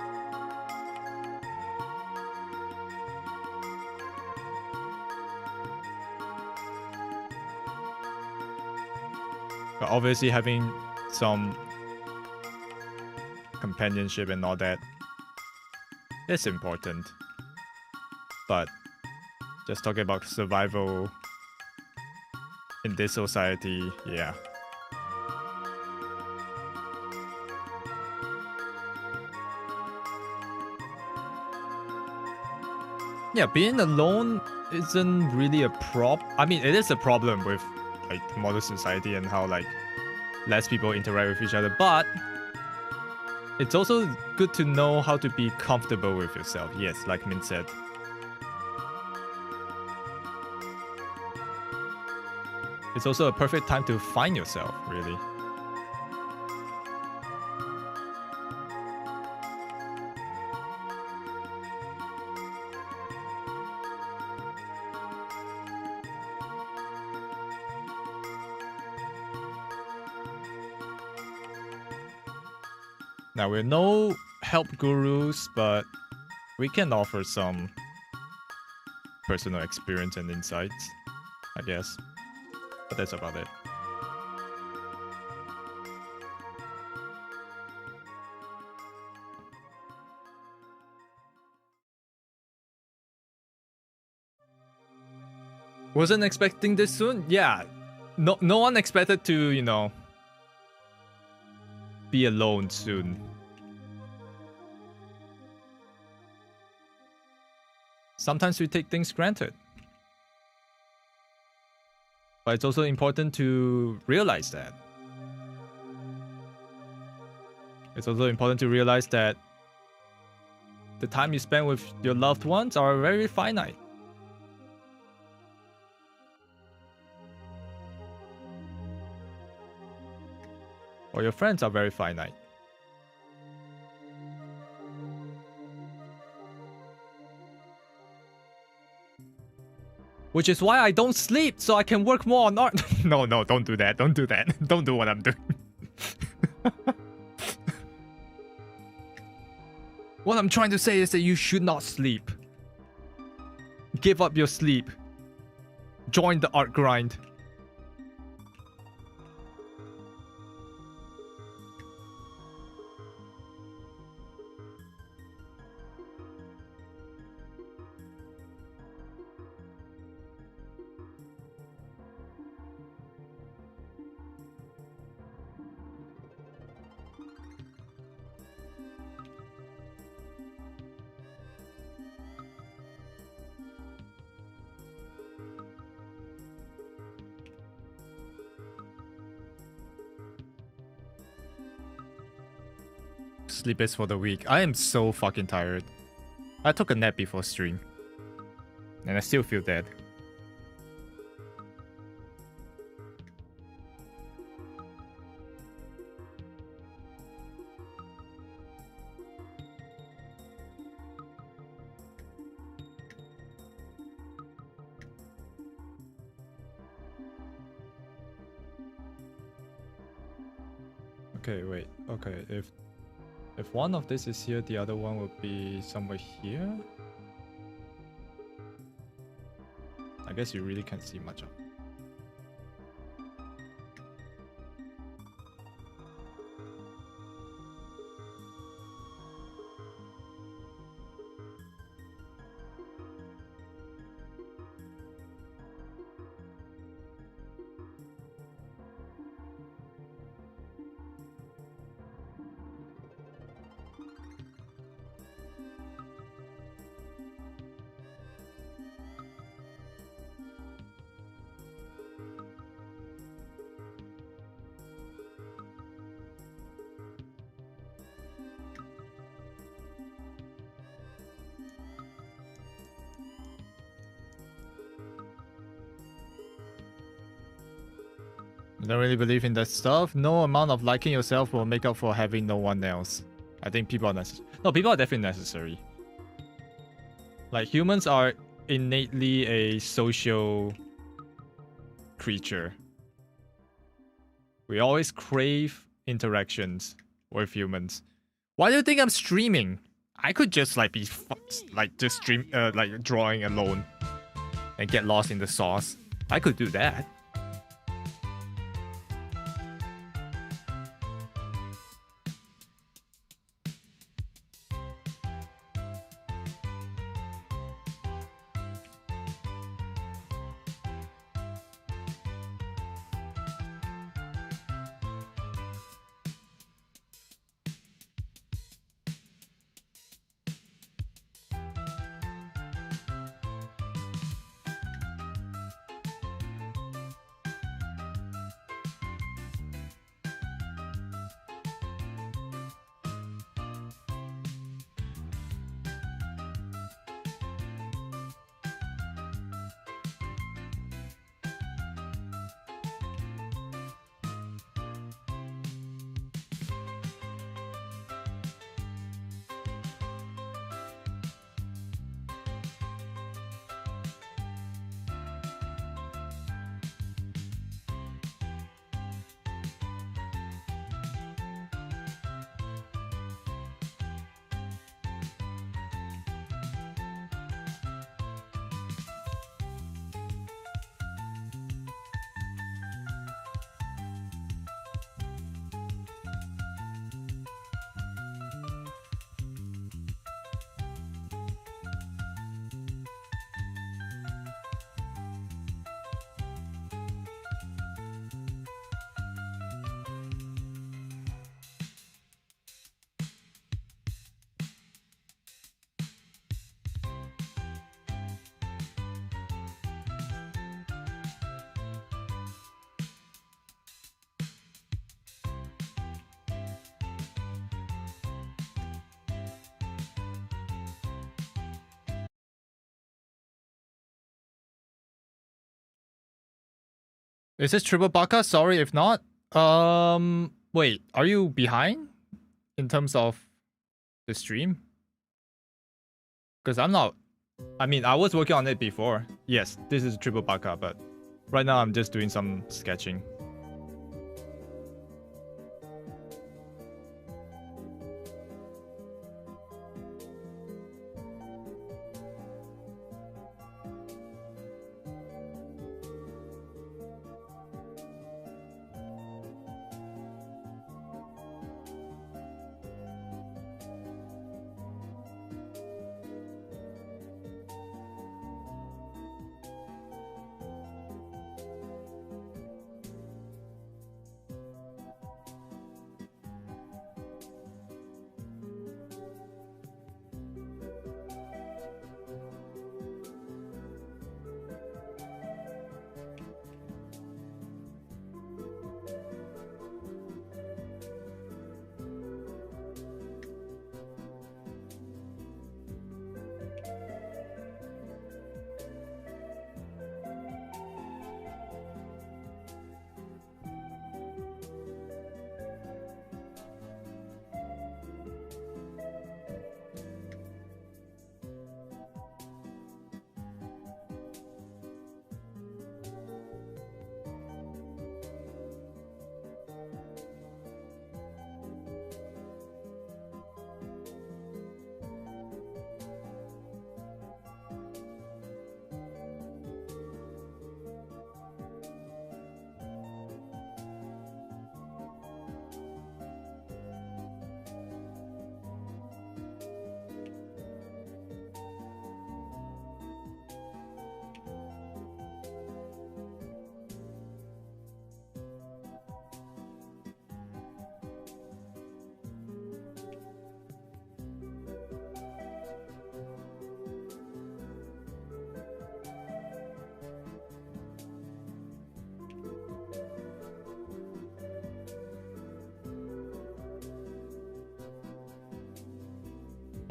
But obviously having some companionship and all that is important. But just talking about survival in this society, yeah. Yeah, being alone isn't really a I mean, it is a problem with like modern society and how like less people interact with each other, but it's also good to know how to be comfortable with yourself. Yes, like Min said. It's also a perfect time to find yourself, really. Now, we're no help gurus, but we can offer some personal experience and insights, I guess. But that's about it. Wasn't expecting this soon? Yeah. No one expected to, you know, be alone soon. Sometimes we take things granted. But it's also important to realize that. It's also important to realize that the time you spend with your loved ones are very finite. Or your friends are very finite. Which is why I don't sleep, so I can work more on art. No, don't do that. Don't do that. Don't do what I'm doing. What I'm trying to say is that you should not sleep. Give up your sleep. Join the art grind. Sleep is for the weak. I am so fucking tired. I took a nap before stream. And I still feel dead. Okay, wait. Okay, if one of this is here, the other one will be somewhere here. I guess you really can't see much of. I don't really believe in that stuff. No amount of liking yourself will make up for having no one else. I think people are necessary. No, people are definitely necessary. Like, humans are innately a social creature. We always crave interactions with humans. Why do you think I'm streaming? I could just like be just stream like drawing alone and get lost in the sauce. I could do that. Is this triple baka? Sorry if not. Wait, are you behind in terms of the stream? Because I'm not. I mean, I was working on it before. Yes, this is triple baka, but right now I'm just doing some sketching.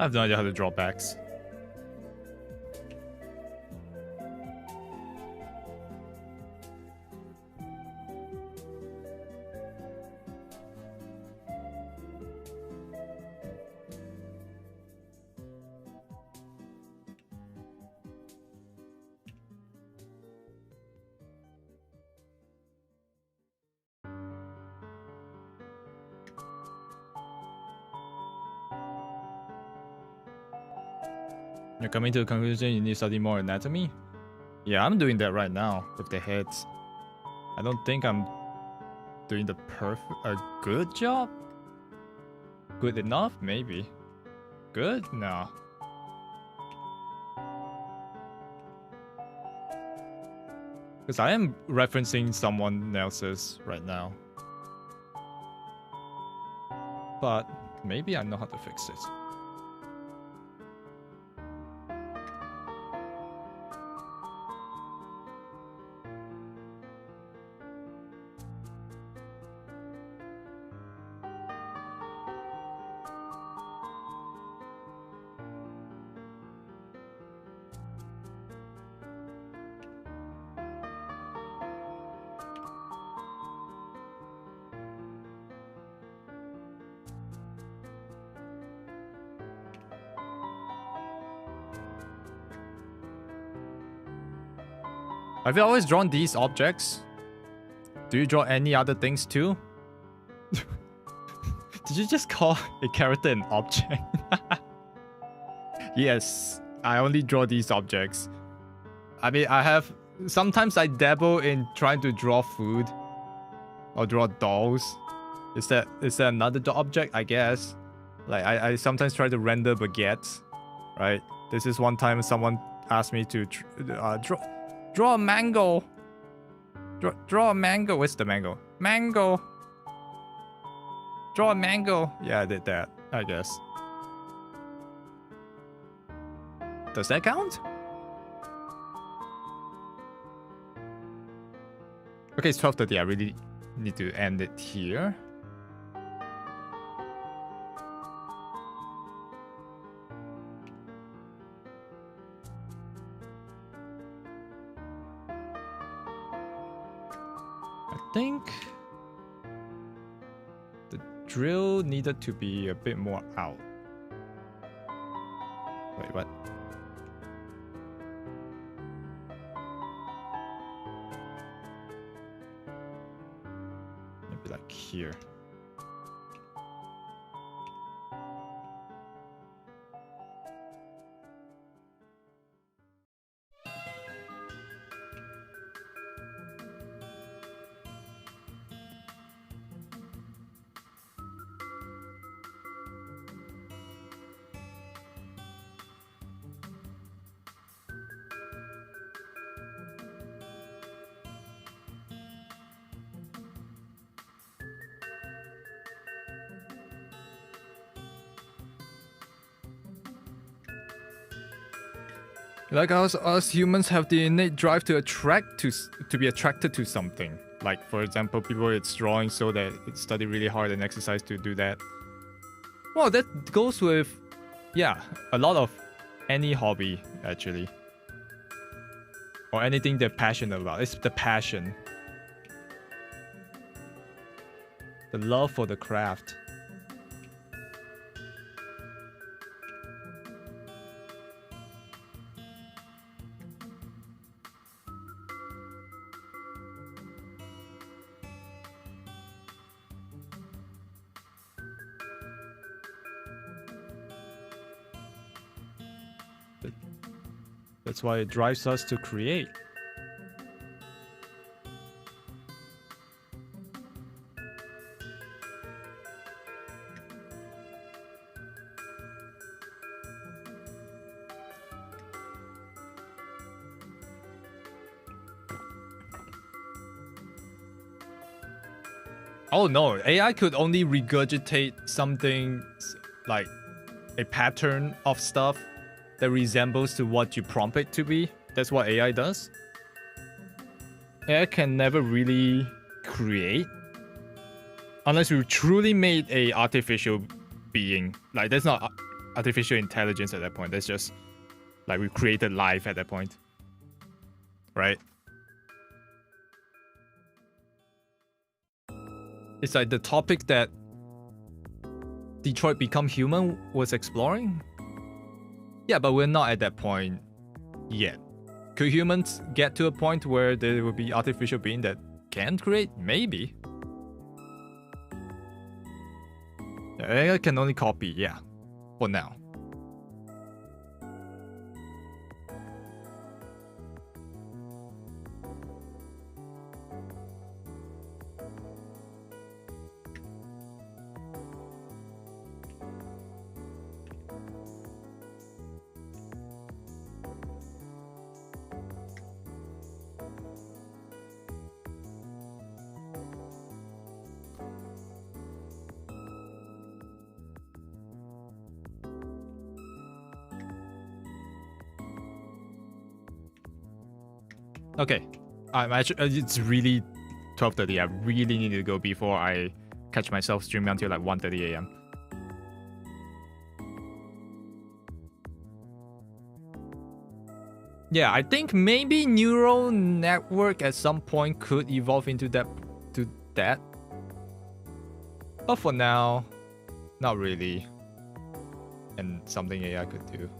I have no idea how to draw backs. You're coming to the conclusion you need to study more anatomy? Yeah, I'm doing that right now with the heads. I don't think I'm doing a good job? Good enough? Maybe. Good? No. Because I am referencing someone else's right now. But maybe I know how to fix it. Have you always drawn these objects? Do you draw any other things too? Did you just call a character an object? Yes, I only draw these objects. I mean, sometimes I dabble in trying to draw food or draw dolls. Is that another object? I guess. Like I sometimes try to render baguettes, right? This is one time someone asked me to draw a mango. Draw a mango. Where's the mango? Mango. Draw a mango. Yeah, I did that, I guess. Does that count? Okay, it's 12:30. I really need to end it here. I think the drill needed to be a bit more out. Wait, what? Maybe like here. Like us humans have the innate drive to be attracted to something. Like for example, people it's drawing so that it study really hard and exercise to do that. Well, that goes with, yeah, a lot of any hobby actually, or anything they're passionate about. It's the passion, the love for the craft. That's why it drives us to create. Oh no, AI could only regurgitate something like a pattern of stuff that resembles to what you prompt it to be. That's what AI does. AI can never really create unless you truly made a artificial being. Like that's not artificial intelligence at that point. That's just like we created life at that point, right? It's like the topic that Detroit Become Human was exploring. Yeah, but we're not at that point yet. Could humans get to a point where there will be artificial being that can create? Maybe. AI can only copy, yeah, for now. Okay, I'm actually. It's really 12:30. I really need to go before I catch myself streaming until like 1:30 a.m. Yeah, I think maybe neural network at some point could evolve into that. But for now, not really. And something AI could do.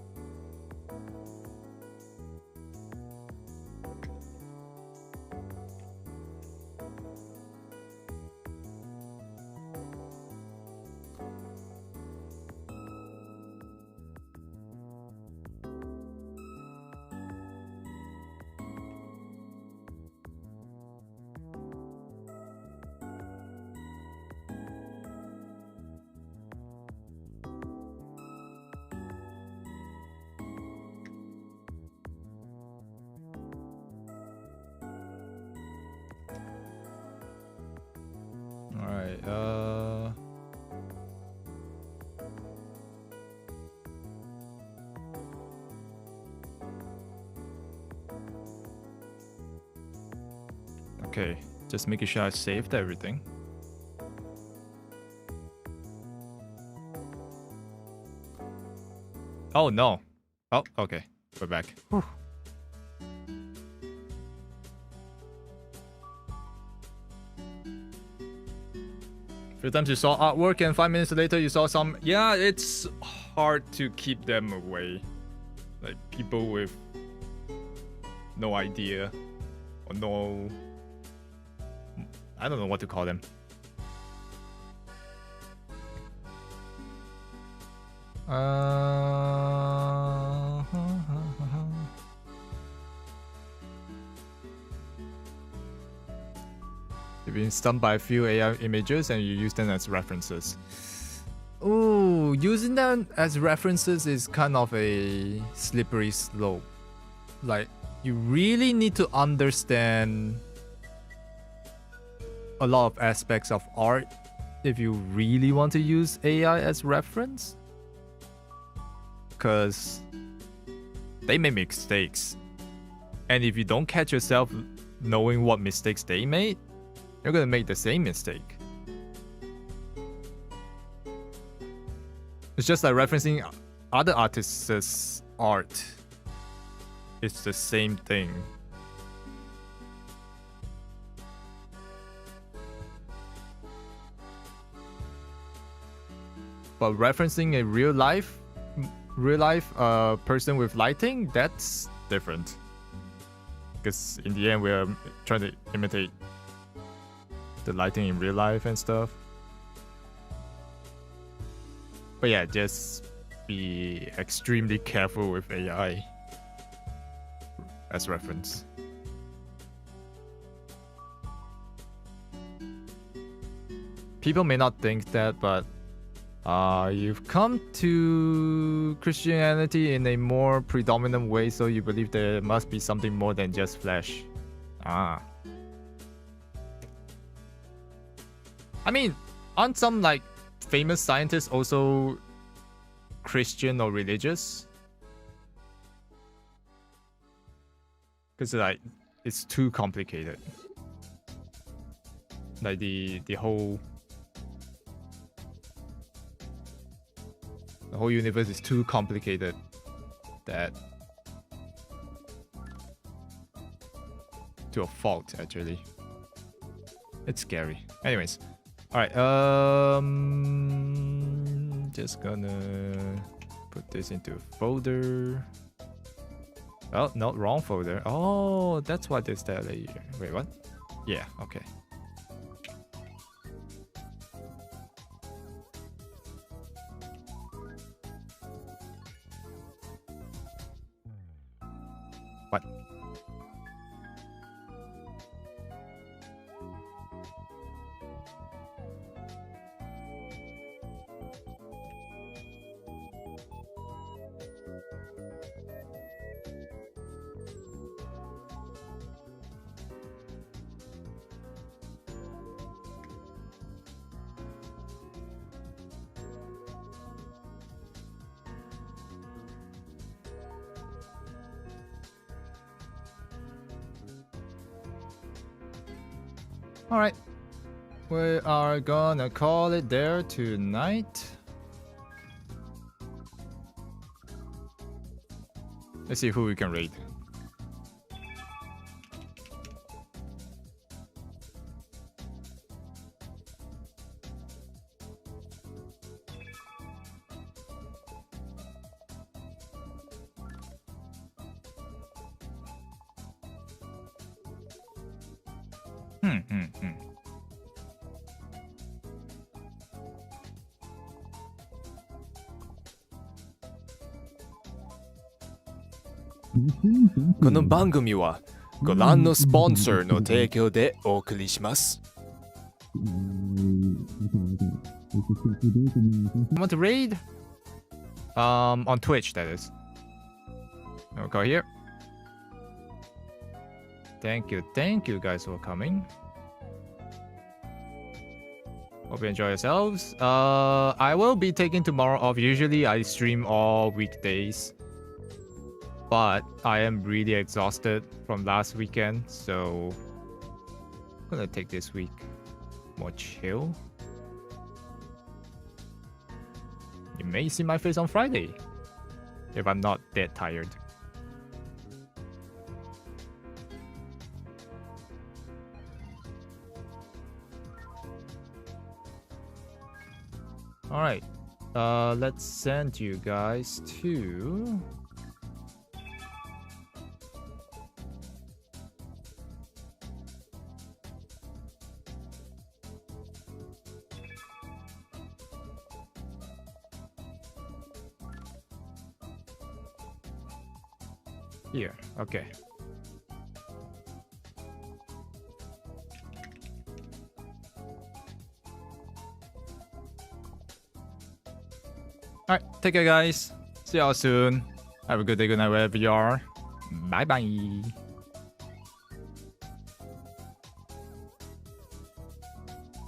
Okay, just making sure I saved everything. Oh no. Oh, okay. We're back. Whew. Few times you saw artwork and 5 minutes later you saw some. Yeah, it's hard to keep them away. Like people with no idea or no, I don't know what to call them. You've been stunned by a few AI images and you use them as references. Ooh, using them as references is kind of a slippery slope. Like, you really need to understand a lot of aspects of art if you really want to use AI as reference. Because they make mistakes. And if you don't catch yourself knowing what mistakes they made, you're gonna make the same mistake. It's just like referencing other artists' art. It's the same thing. But referencing a real life person with lighting, that's different. Because in the end, we're trying to imitate the lighting in real life and stuff. But yeah, just be extremely careful with AI as reference. People may not think that, but you've come to Christianity in a more predominant way, so you believe there must be something more than just flesh. I mean, aren't some like famous scientists also Christian or religious? Because like it's too complicated. Like the whole whole universe is too complicated that to a fault actually. It's scary. Anyways, all right. Just gonna put this into a folder. Oh, no, wrong folder. Oh, that's what this that layer. Wait, what? Yeah, okay. What? All right, we are gonna call it there tonight. Let's see who we can raid. Hmm. この番組はご覧のスポンサーの提供でお送りします。You want to raid? On Twitch, that is. I'll go here. Thank you guys for coming. Hope you enjoy yourselves. I will be taking tomorrow off. Usually I stream all weekdays, but I am really exhausted from last weekend, so I'm gonna take this week more chill. You may see my face on Friday if I'm not that tired. Alright, let's send you guys to... Here, okay. Alright, take care guys. See y'all soon. Have a good day, good night wherever you are. Bye bye.